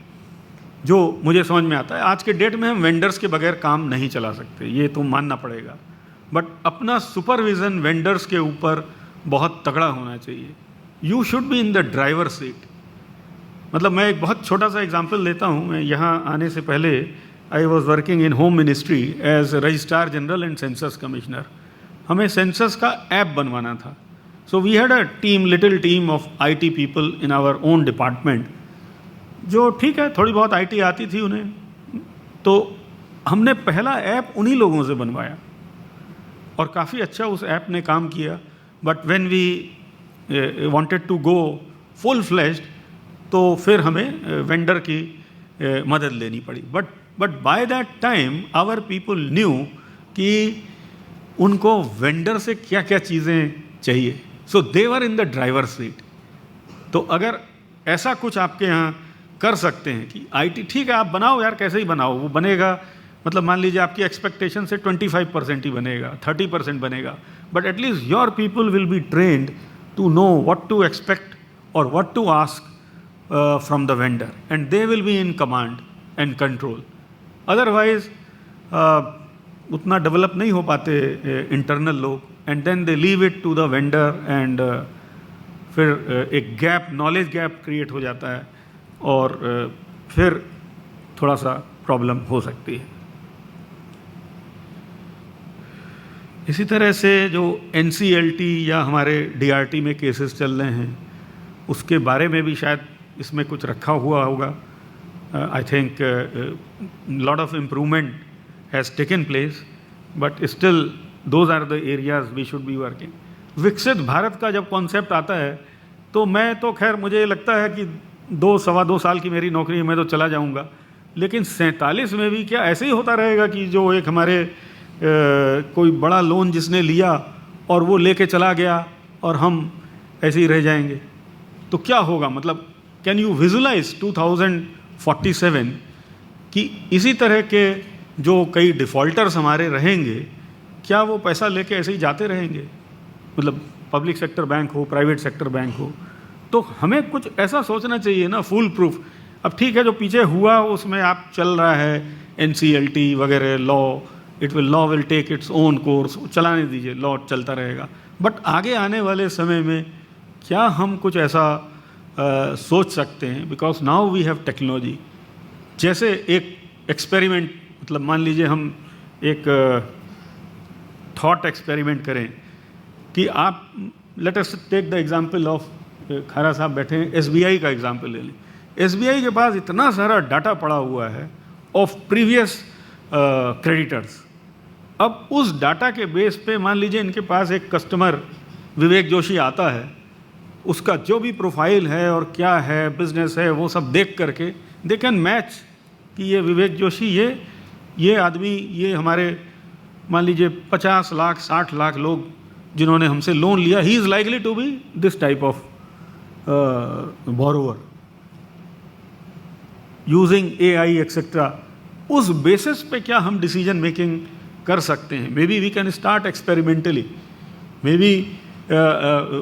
जो मुझे समझ में आता है। आज के डेट में हम वेंडर्स के बगैर काम नहीं चला सकते, ये तो मानना पड़ेगा, बट अपना सुपरविज़न वेंडर्स के ऊपर बहुत तगड़ा होना चाहिए। You should be in the driver seat. मतलब मैं एक बहुत छोटा सा एग्जांपल लेता हूँ। मैं यहाँ आने से पहले I was working in home ministry as registrar general and census commissioner. हमें सेंसस का ऐप बनवाना था। So we had a team, little team of IT people in our own department, जो ठीक है थोड़ी बहुत IT आती थी उन्हें। तो हमने पहला ऐप उन्हीं लोगों से बनवाया और काफ़ी अच्छा उस ऐप ने काम किया। But when we wanted to go full fleshed, तो फिर हमें वेंडर की मदद लेनी पड़ी। But by that time our people knew कि उनको वेंडर से क्या क्या चीज़ें चाहिए। So they were in the driver seat. तो अगर ऐसा कुछ आपके यहाँ कर सकते हैं कि IT ठीक है आप बनाओ यार, कैसे ही बनाओ, वो बनेगा। मतलब मान लीजिए आपकी एक्सपेक्टेशन से 25% ही बनेगा, 30% बनेगा, but at least your people will be trained to know what to expect और what to ask from the vendor, and they will be in command and control. Otherwise उतना डेवलप नहीं हो पाते इंटरनल लोग, and then they leave it to the vendor, and फिर एक gap, knowledge gap create हो जाता है और फिर थोड़ा सा प्रॉब्लम हो सकती है। इसी तरह से जो NCLT या हमारे DRT में केसेस चल रहे हैं, उसके बारे में भी शायद इसमें कुछ रखा हुआ होगा। I think lot of improvement has taken place, but still those are the areas we should be working. विकसित भारत का जब कॉन्सेप्ट आता है तो मैं तो खैर मुझे लगता है कि 2-2.25 साल की मेरी नौकरी है, मैं तो चला जाऊंगा, लेकिन 47 में भी क्या ऐसे ही होता रहेगा कि जो एक हमारे कोई बड़ा लोन जिसने लिया और वो लेके चला गया और हम ऐसे ही रह जाएंगे? तो क्या होगा? मतलब कैन यू विजुलाइज 2047 कि इसी तरह के जो कई डिफ़ॉल्टर्स हमारे रहेंगे, क्या वो पैसा लेके ऐसे ही जाते रहेंगे? मतलब पब्लिक सेक्टर बैंक हो, प्राइवेट सेक्टर बैंक हो, तो हमें कुछ ऐसा सोचना चाहिए ना, फुल प्रूफ। अब ठीक है जो पीछे हुआ उसमें आप चल रहा है NCLT वगैरह, law will take its own course, चलाने दीजिए, लॉ चलता रहेगा। बट आगे आने वाले समय में क्या हम कुछ ऐसा सोच सकते हैं? Because now we have technology. जैसे एक एक्सपेरिमेंट, मतलब मान लीजिए हम एक थॉट एक्सपेरिमेंट करें कि आप, let us take the example of, Khaira साहब बैठे हैं, SBI का एग्जांपल ले लें। SBI के पास इतना सारा डाटा पड़ा हुआ है ऑफ प्रीवियस क्रेडिटर्स। अब उस डाटा के बेस पे मान लीजिए इनके पास एक कस्टमर विवेक जोशी आता है, उसका जो भी प्रोफाइल है और क्या है, बिजनेस है, वो सब देख करके दे कैन मैच कि ये विवेक जोशी, ये आदमी, ये हमारे मान लीजिए 50 लाख 60 लाख लोग जिन्होंने हमसे लोन लिया, he is likely to be this type of borrower using AI etcetera. उस बेसिस पे क्या हम डिसीजन मेकिंग कर सकते हैं? Maybe we can start experimentally, maybe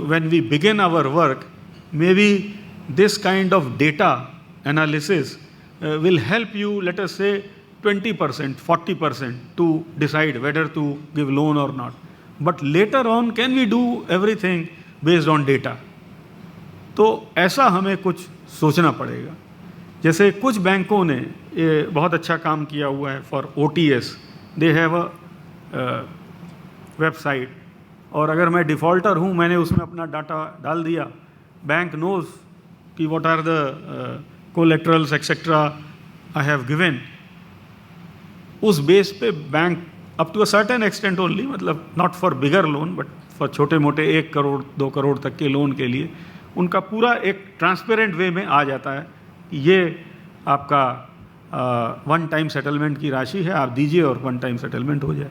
when we begin our work, maybe this kind of data analysis will help you, let us say 20%, 40% to decide whether to give loan or not. But later on, can we do everything based on data? तो ऐसा हमें कुछ सोचना पड़ेगा। जैसे कुछ बैंकों ने बहुत अच्छा काम किया हुआ है for OTS, they have a website, और अगर मैं डिफ़ॉल्टर हूँ, मैंने उसमें अपना डाटा डाल दिया, बैंक नोज कि what are the collaterals etcetera I have given. उस बेस पे bank up to a certain extent only, मतलब not for bigger loan but for छोटे मोटे 1 करोड़ 2 करोड़ तक के लोन के लिए, उनका पूरा एक ट्रांसपेरेंट वे में आ जाता है कि ये आपका वन टाइम सेटलमेंट की राशि है, आप दीजिए और वन टाइम सेटलमेंट हो जाए।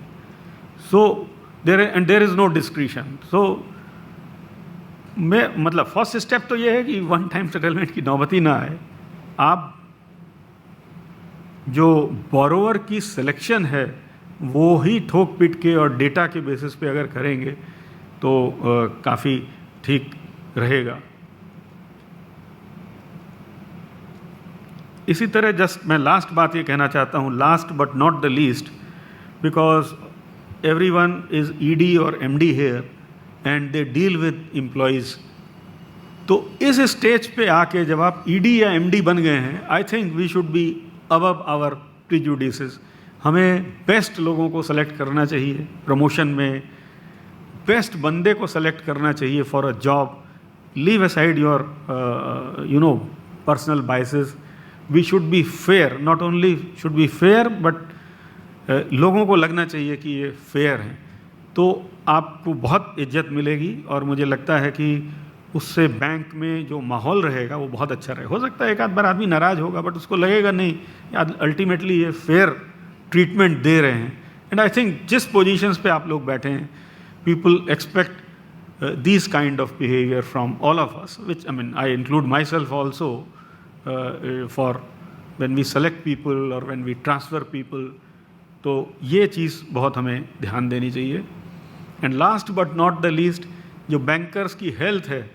सो there is no discretion. So मैं मतलब फर्स्ट स्टेप तो ये है कि वन टाइम सेटलमेंट की नौबत ही ना आए। आप जो बोरोवर की सिलेक्शन है वो ही ठोक पीट के और डेटा के बेसिस पे अगर करेंगे तो काफ़ी ठीक रहेगा। इसी तरह जस्ट मैं लास्ट बात ये कहना चाहता हूँ, last but not the least, because everyone is ED or MD here and they deal with employees. तो इस स्टेज पे आके जब आप ED या MD बन गए हैं, I think we should be above our prejudices. हमें बेस्ट लोगों को सेलेक्ट करना चाहिए प्रमोशन में, बेस्ट बंदे को सेलेक्ट करना चाहिए for a job. Leave aside your personal biases. We should be fair, not only should be fair but लोगों को लगना चाहिए कि ये फेयर है, तो आपको बहुत इज्जत मिलेगी और मुझे लगता है कि उससे बैंक में जो माहौल रहेगा वो बहुत अच्छा रहेगा। हो सकता है एक आध बार आदमी नाराज़ होगा बट उसको लगेगा नहीं अल्टीमेटली ये फेयर ट्रीटमेंट दे रहे हैं। एंड आई थिंक जिस पोजीशंस पे आप लोग बैठे हैं, people expect this kind of behaviour from all of us, which I mean I include myself also for when we select people और व्हेन वी ट्रांसफ़र पीपल। तो ये चीज़ बहुत हमें ध्यान देनी चाहिए। And last but not the least, जो बैंकर्स की हेल्थ है,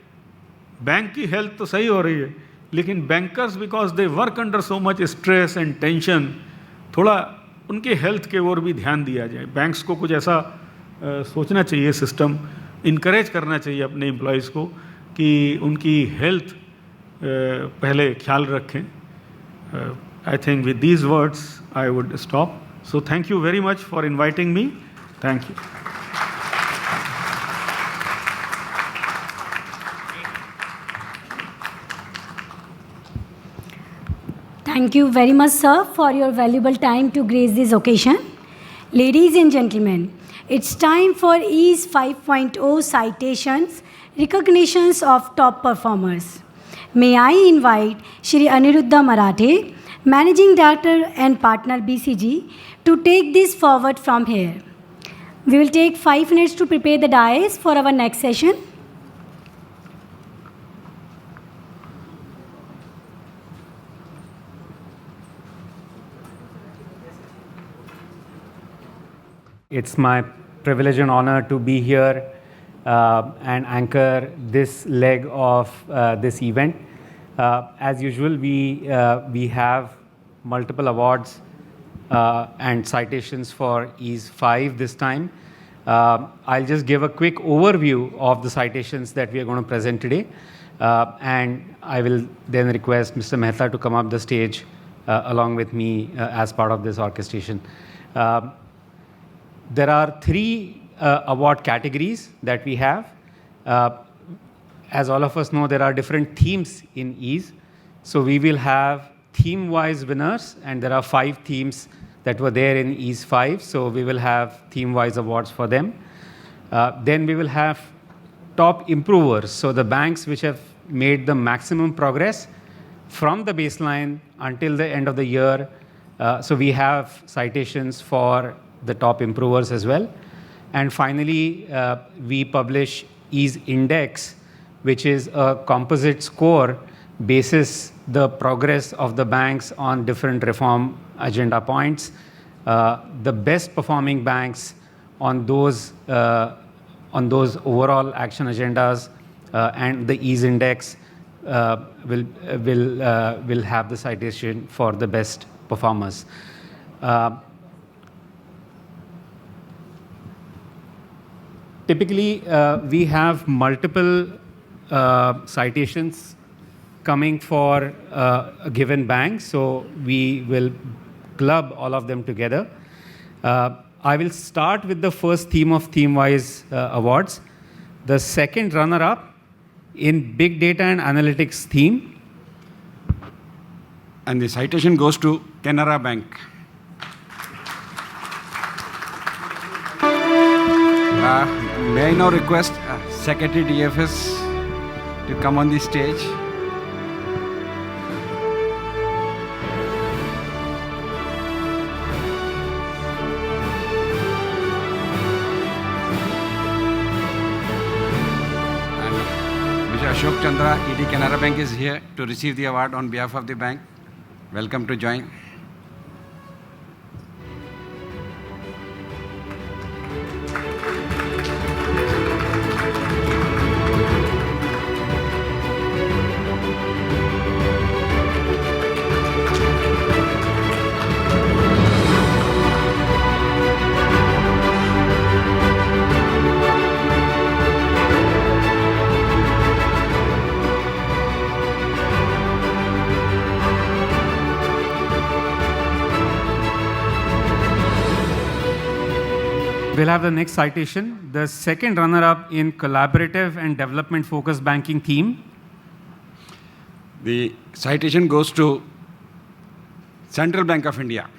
बैंक की हेल्थ तो सही हो रही है, लेकिन bankers because they work under so much stress and tension, थोड़ा उनके हेल्थ के ओर भी ध्यान दिया जाए। बैंक्स को कुछ ऐसा सोचना चाहिए, सिस्टम इनकरेज करना चाहिए अपने एम्प्लॉयज़ को कि उनकी हेल्थ पहले ख्याल रखें। I think with these words I would stop. So thank you very much for inviting me. Thank you. Thank you very much, sir, for your valuable time to grace this occasion. Ladies and gentlemen, it's time for EASE 5.0 Citations, Recognitions of Top Performers. May I invite Shri Aniruddha Marathe, Managing Director and Partner BCG, to take this forward from here. We will take 5 minutes to prepare the dais for our next session. It's my privilege and honor to be here and anchor this leg of this event. As usual, we have multiple awards and citations for EASE 5 this time. I'll just give a quick overview of the citations that we are going to present today, and I will then request Mr. Mehta to come up the stage along with me as part of this orchestration. There are 3 award categories that we have. As all of us know, there are different themes in EASE. So we will have theme-wise winners, and there are 5 themes that were there in EASE 5. So we will have theme-wise awards for them. Then we will have top improvers. So the banks which have made the maximum progress from the baseline until the end of the year. So we have citations for the top improvers as well. And finally, we publish EASE Index, which is a composite score basis the progress of the banks on different reform agenda points. The best performing banks on those overall action agendas and the EASE Index will have the citation for the best performers. Typically, we have multiple citations coming for a given bank, so we will club all of them together. I will start with the first theme of theme-wise awards. The second runner-up in Big Data and Analytics theme. And the citation goes to Canara Bank. May I now request Secretary DFS to come on the stage. And Mr. Ashok Chandra, ED Canara Bank is here to receive the award on behalf of the bank. Welcome to join. We'll have the next citation. The second runner-up in collaborative and development-focused banking theme. The citation goes to Central Bank of India.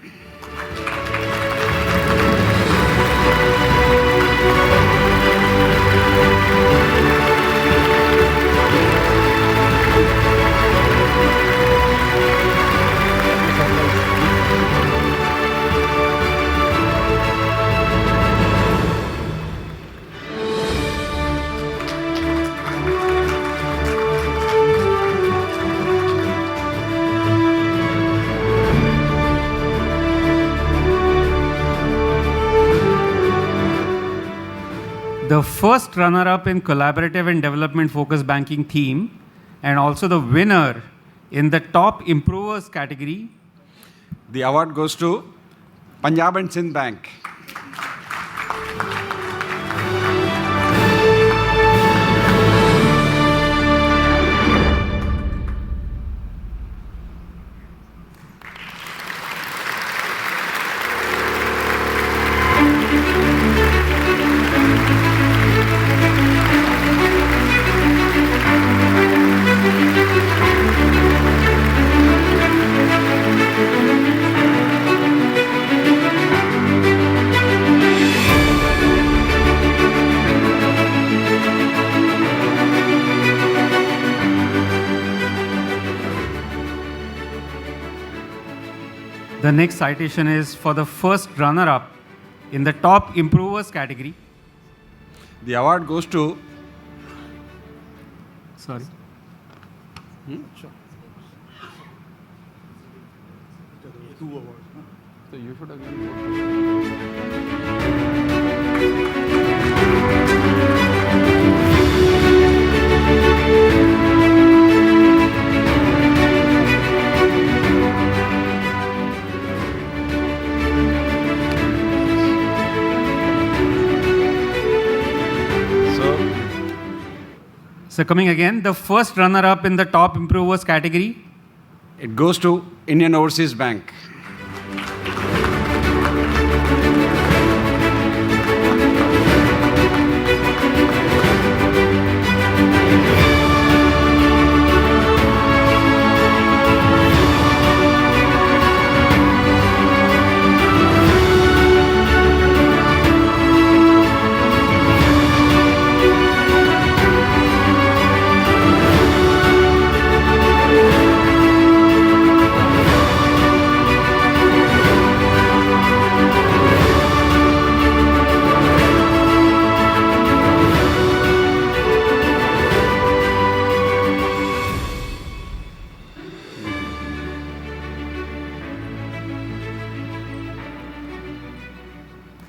The first runner-up in collaborative and development-focused banking theme, and also the winner in the top improvers category. The award goes to Punjab and Sindh Bank. The next citation is for the first runner-up in the top improvers category. The award goes to... Sorry. Sure. 2 awards. So you should So coming again, the first runner-up in the top improvers category. It goes to Indian Overseas Bank.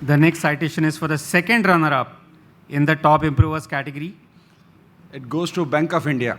The next citation is for the second runner-up in the top improvers category. It goes to Bank of India.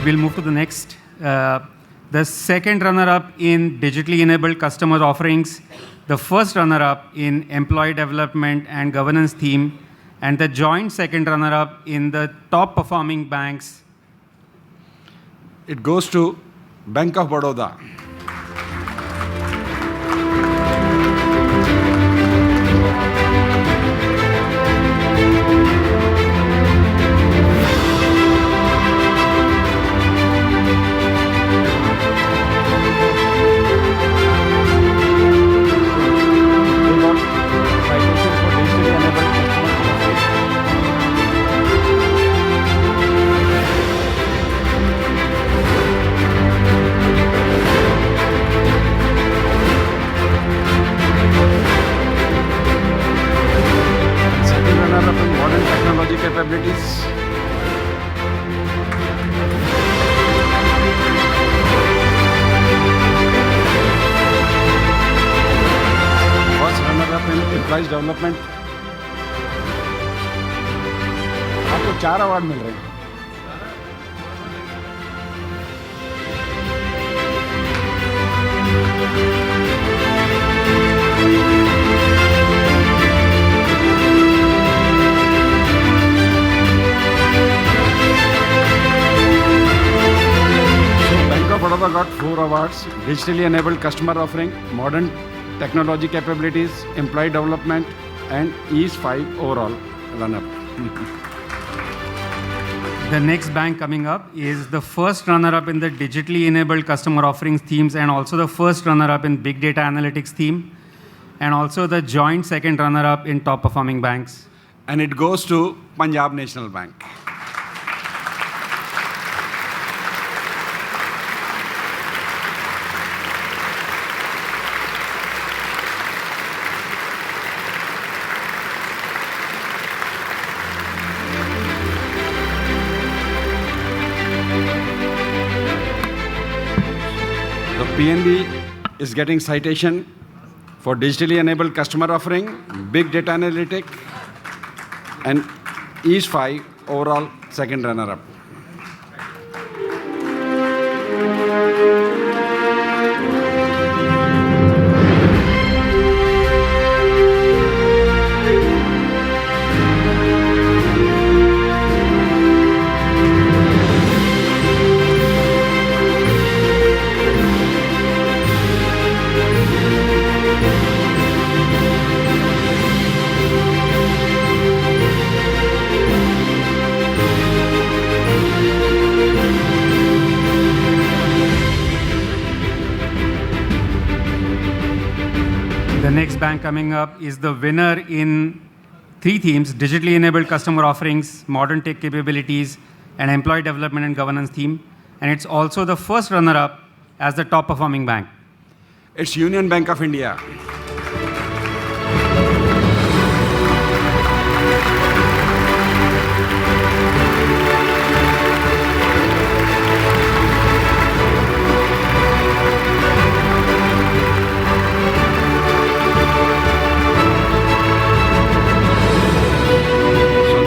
We'll move to the next. The second runner-up in digitally enabled customer offerings, the first runner-up in employee development and governance theme, and the joint second runner-up in the top performing banks. It goes to Bank of Baroda. Capabilities. First runner-up in enterprise development. 4 award मिल रहे हैं. Bank of Baroda got 4 awards: digitally enabled customer offering, modern technology capabilities, employee development, and Ease 5 overall run-up. The next bank coming up is the first runner-up in the digitally enabled customer offerings themes, and also the first runner-up in big data analytics theme, and also the joint second runner-up in top performing banks. And it goes to Punjab National Bank. The PNB is getting citation for digitally enabled customer offering, big data analytic, and Ease 5 overall second runner-up. The next bank coming up is the winner in 3 themes: digitally enabled customer offerings, modern tech capabilities, and employee development and governance theme. And it's also the first runner-up as the top performing bank. It's Union Bank of India.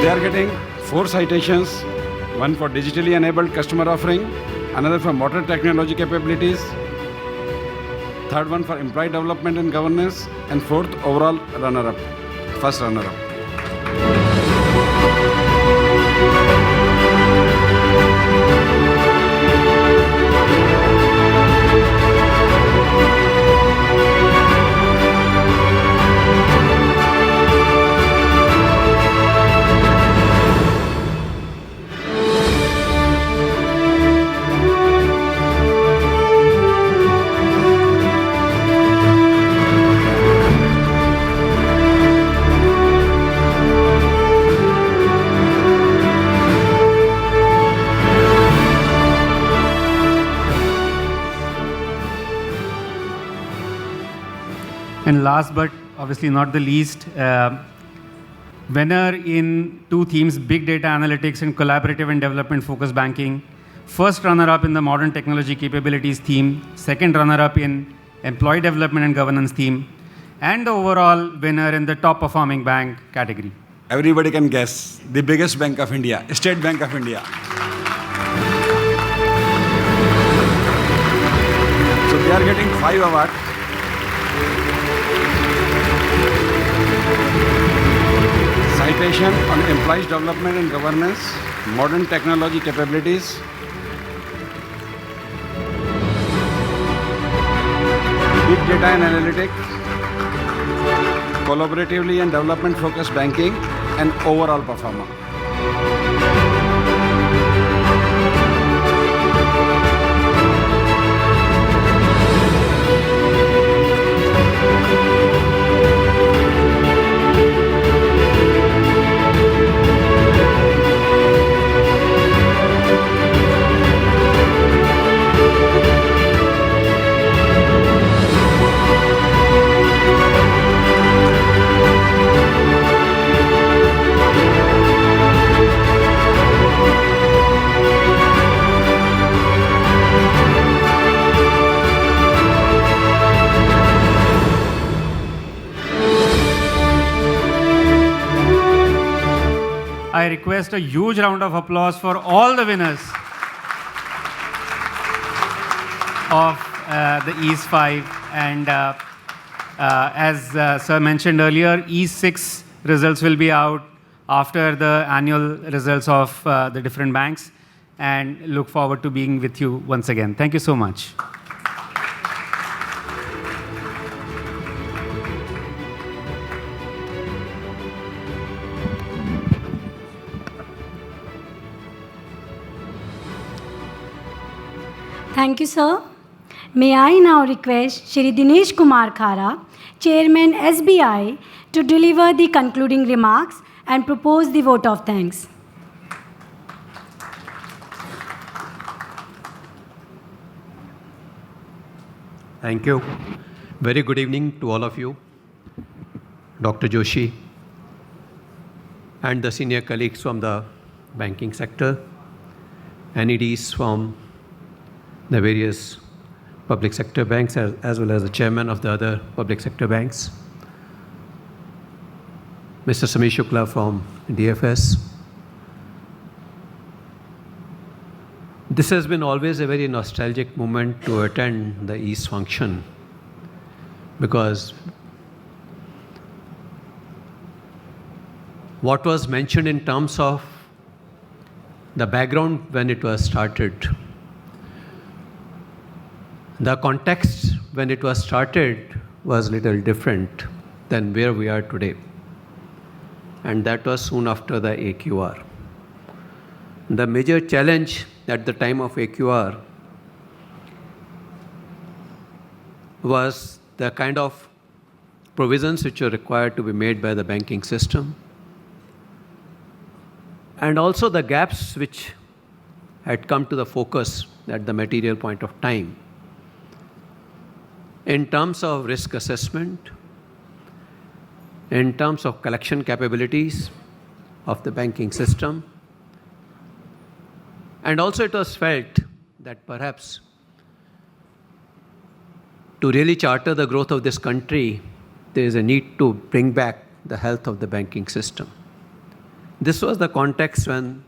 They are getting 4 citations, one for digitally enabled customer offering, another for modern technology capabilities, third one for employee development and governance, and 4th overall runner-up, first runner-up. And last but obviously not the least, winner in 2 themes: big data analytics and collaborative and development focused banking. First runner-up in the modern technology capabilities theme, second runner-up in employee development and governance theme, and the overall winner in the top performing bank category. Everybody can guess, the biggest bank of India, State Bank of India. So they are getting 5 awards. Citation on employees development and governance, modern technology capabilities, big data and analytics, collaboratively and development focused banking, and overall performer. I request a huge round of applause for all the winners of the EASE 5. And as Sir mentioned earlier, EASE 6 results will be out after the annual results of the different banks, and look forward to being with you once again. Thank you so much. Thank you, sir. May I now request Shri Dinesh Kumar Khara, Chairman SBI, to deliver the concluding remarks and propose the vote of thanks. Thank you. Very good evening to all of you, Dr. Joshi, and the senior colleagues from the banking sector, NEDs from the various public sector banks, as well as the chairman of the other public sector banks, Mr. Samir Shukla from DFS. This has been always a very nostalgic moment to attend the EASE function, because what was mentioned in terms of the background when it was started, the context when it was started was a little different than where we are today. And that was soon after the AQR. The major challenge at the time of AQR was the kind of provisions which were required to be made by the banking system, and also the gaps which had come to the focus at the material point of time in terms of risk assessment, in terms of collection capabilities of the banking system. And also it was felt that perhaps to really charter the growth of this country, there is a need to bring back the health of the banking system. This was the context when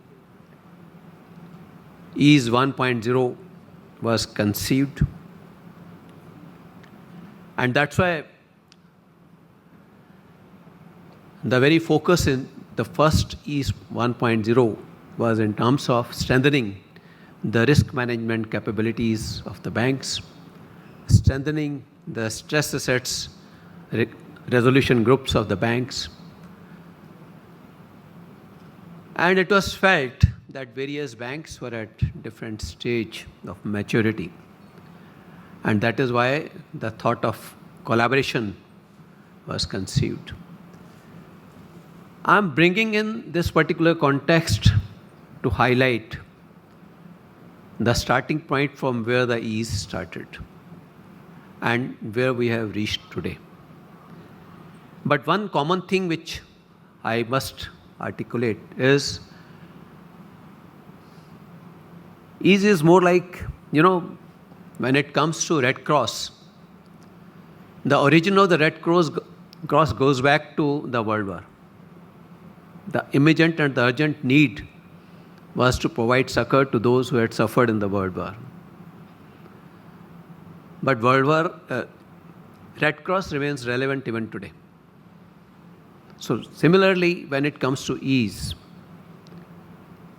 EASE 1.0 was conceived. And that's why the very focus in the first EASE 1.0 was in terms of strengthening the risk management capabilities of the banks, strengthening the stress assets resolution groups of the banks. And it was felt that various banks were at different stage of maturity. And that is why the thought of collaboration was conceived. I'm bringing in this particular context to highlight the starting point from where the EASE started and where we have reached today. But one common thing which I must articulate is EASE is more like, when it comes to Red Cross, the origin of the Red Cross goes back to the World War. The immediate and the urgent need was to provide succor to those who had suffered in the World War. But Red Cross remains relevant even today. So similarly, when it comes to EASE,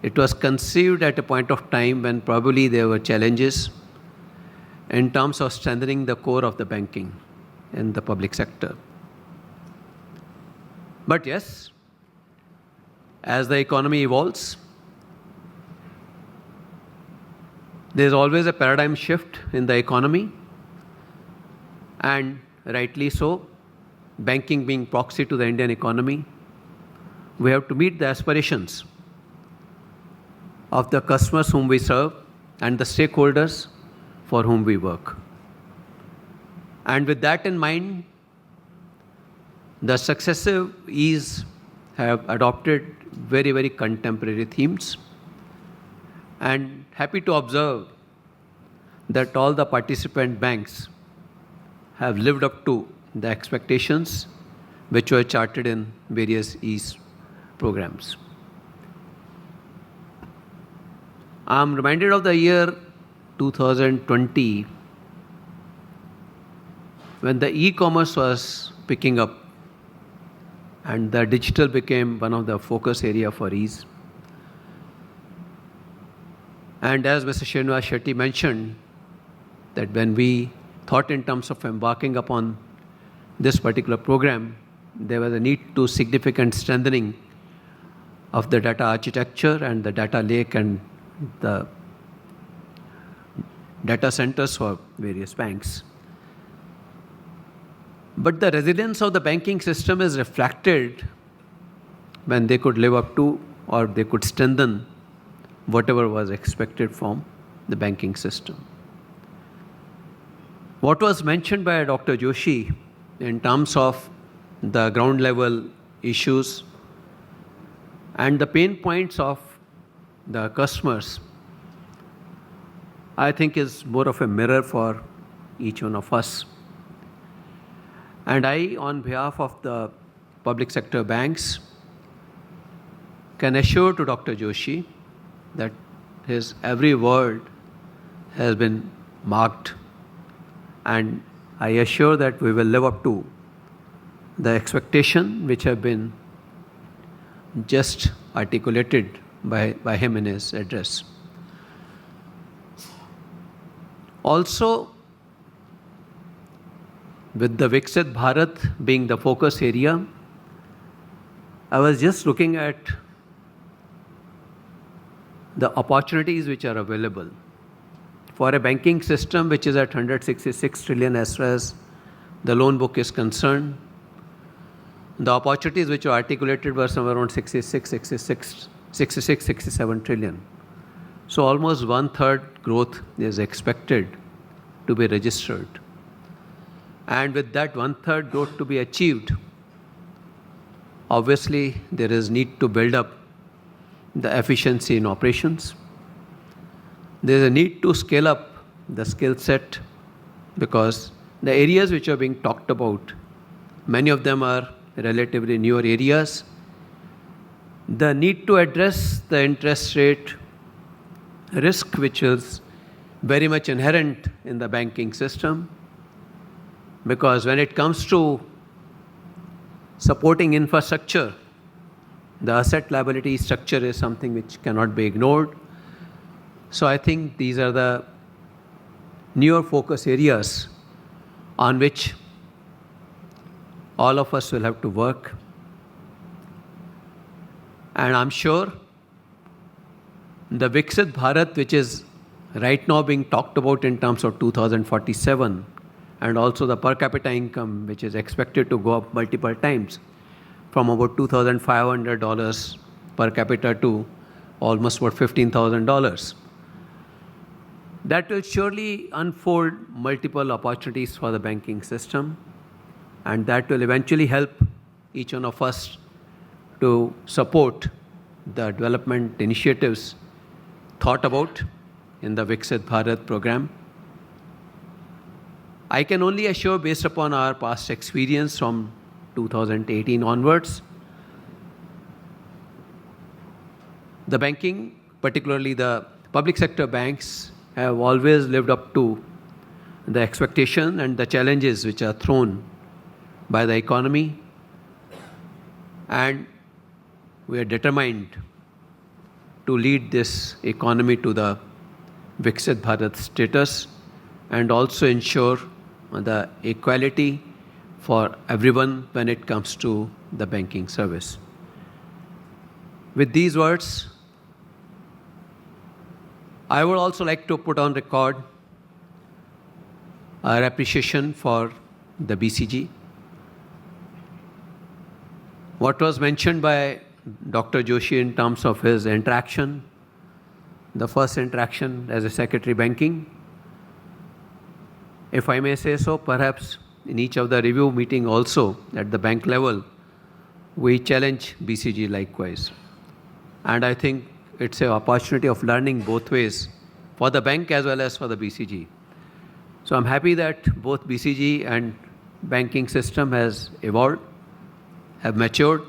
it was conceived at a point of time when probably there were challenges in terms of strengthening the core of the banking in the public sector. But yes, as the economy evolves, there is always a paradigm shift in the economy, and rightly so, banking being proxy to the Indian economy, we have to meet the aspirations of the customers whom we serve and the stakeholders for whom we work. And with that in mind, the successive EASE have adopted very, very contemporary themes, and happy to observe that all the participant banks have lived up to the expectations which were charted in various EASE programs. I'm reminded of the year 2020 when the e-commerce was picking up and the digital became one of the focus area for ease. And as Mr. Srinivas Shetty mentioned, that when we thought in terms of embarking upon this particular program, there was a need to significant strengthening of the data architecture and the data lake and the data centers for various banks. But the resilience of the banking system is reflected when they could live up to or they could strengthen whatever was expected from the banking system. What was mentioned by Dr. Joshi in terms of the ground level issues and the pain points of the customers, I think is more of a mirror for each one of us. And I, on behalf of the public sector banks, can assure to Dr. Joshi that his every word has been marked, and I assure that we will live up to the expectation which have been just articulated by him in his address. Also, with the Viksit Bharat being the focus area, I was just looking at the opportunities which are available for a banking system which is at 166 trillion as far as the loan book is concerned. The opportunities which were articulated were somewhere around 67 trillion. So almost 1/3 growth is expected to be registered. And with that 1/3 growth to be achieved, obviously there is need to build up the efficiency in operations. There is a need to scale up the skill set because the areas which are being talked about, many of them are relatively newer areas. The need to address the interest rate risk which is very much inherent in the banking system, because when it comes to supporting infrastructure, the asset liability structure is something which cannot be ignored. So I think these are the newer focus areas on which all of us will have to work. And I'm sure the Viksit Bharat, which is right now being talked about in terms of 2047, and also the per capita income, which is expected to go up multiple times from about $2,500 per capita to almost about $15,000. That will surely unfold multiple opportunities for the banking system, and that will eventually help each one of us to support the development initiatives thought about in the Viksit Bharat program. I can only assure, based upon our past experience from 2018 onwards, the banking, particularly the public sector banks, have always lived up to the expectation and the challenges which are thrown by the economy, and we are determined to lead this economy to the Viksit Bharat status and also ensure the equality for everyone when it comes to the banking service. With these words, I would also like to put on record our appreciation for the BCG. What was mentioned by Dr. Joshi in terms of his interaction, the first interaction as a secretary banking, if I may say so, perhaps in each of the review meeting also at the bank level, we challenge BCG likewise. And I think it's an opportunity of learning both ways for the bank as well as for the BCG. So I'm happy that both BCG and banking system has evolved, have matured,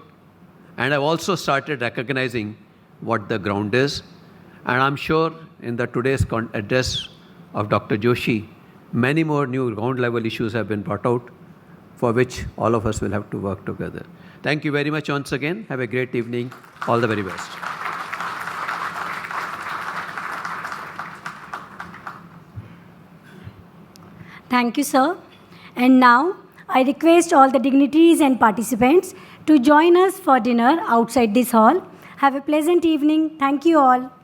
and have also started recognizing what the ground is. And I'm sure in the today's address of Dr. Joshi, many more new ground level issues have been brought out for which all of us will have to work together. Thank you very much once again. Have a great evening. All the very best. Thank you, sir. And now, I request all the dignitaries and participants to join us for dinner outside this hall. Have a pleasant evening. Thank you all.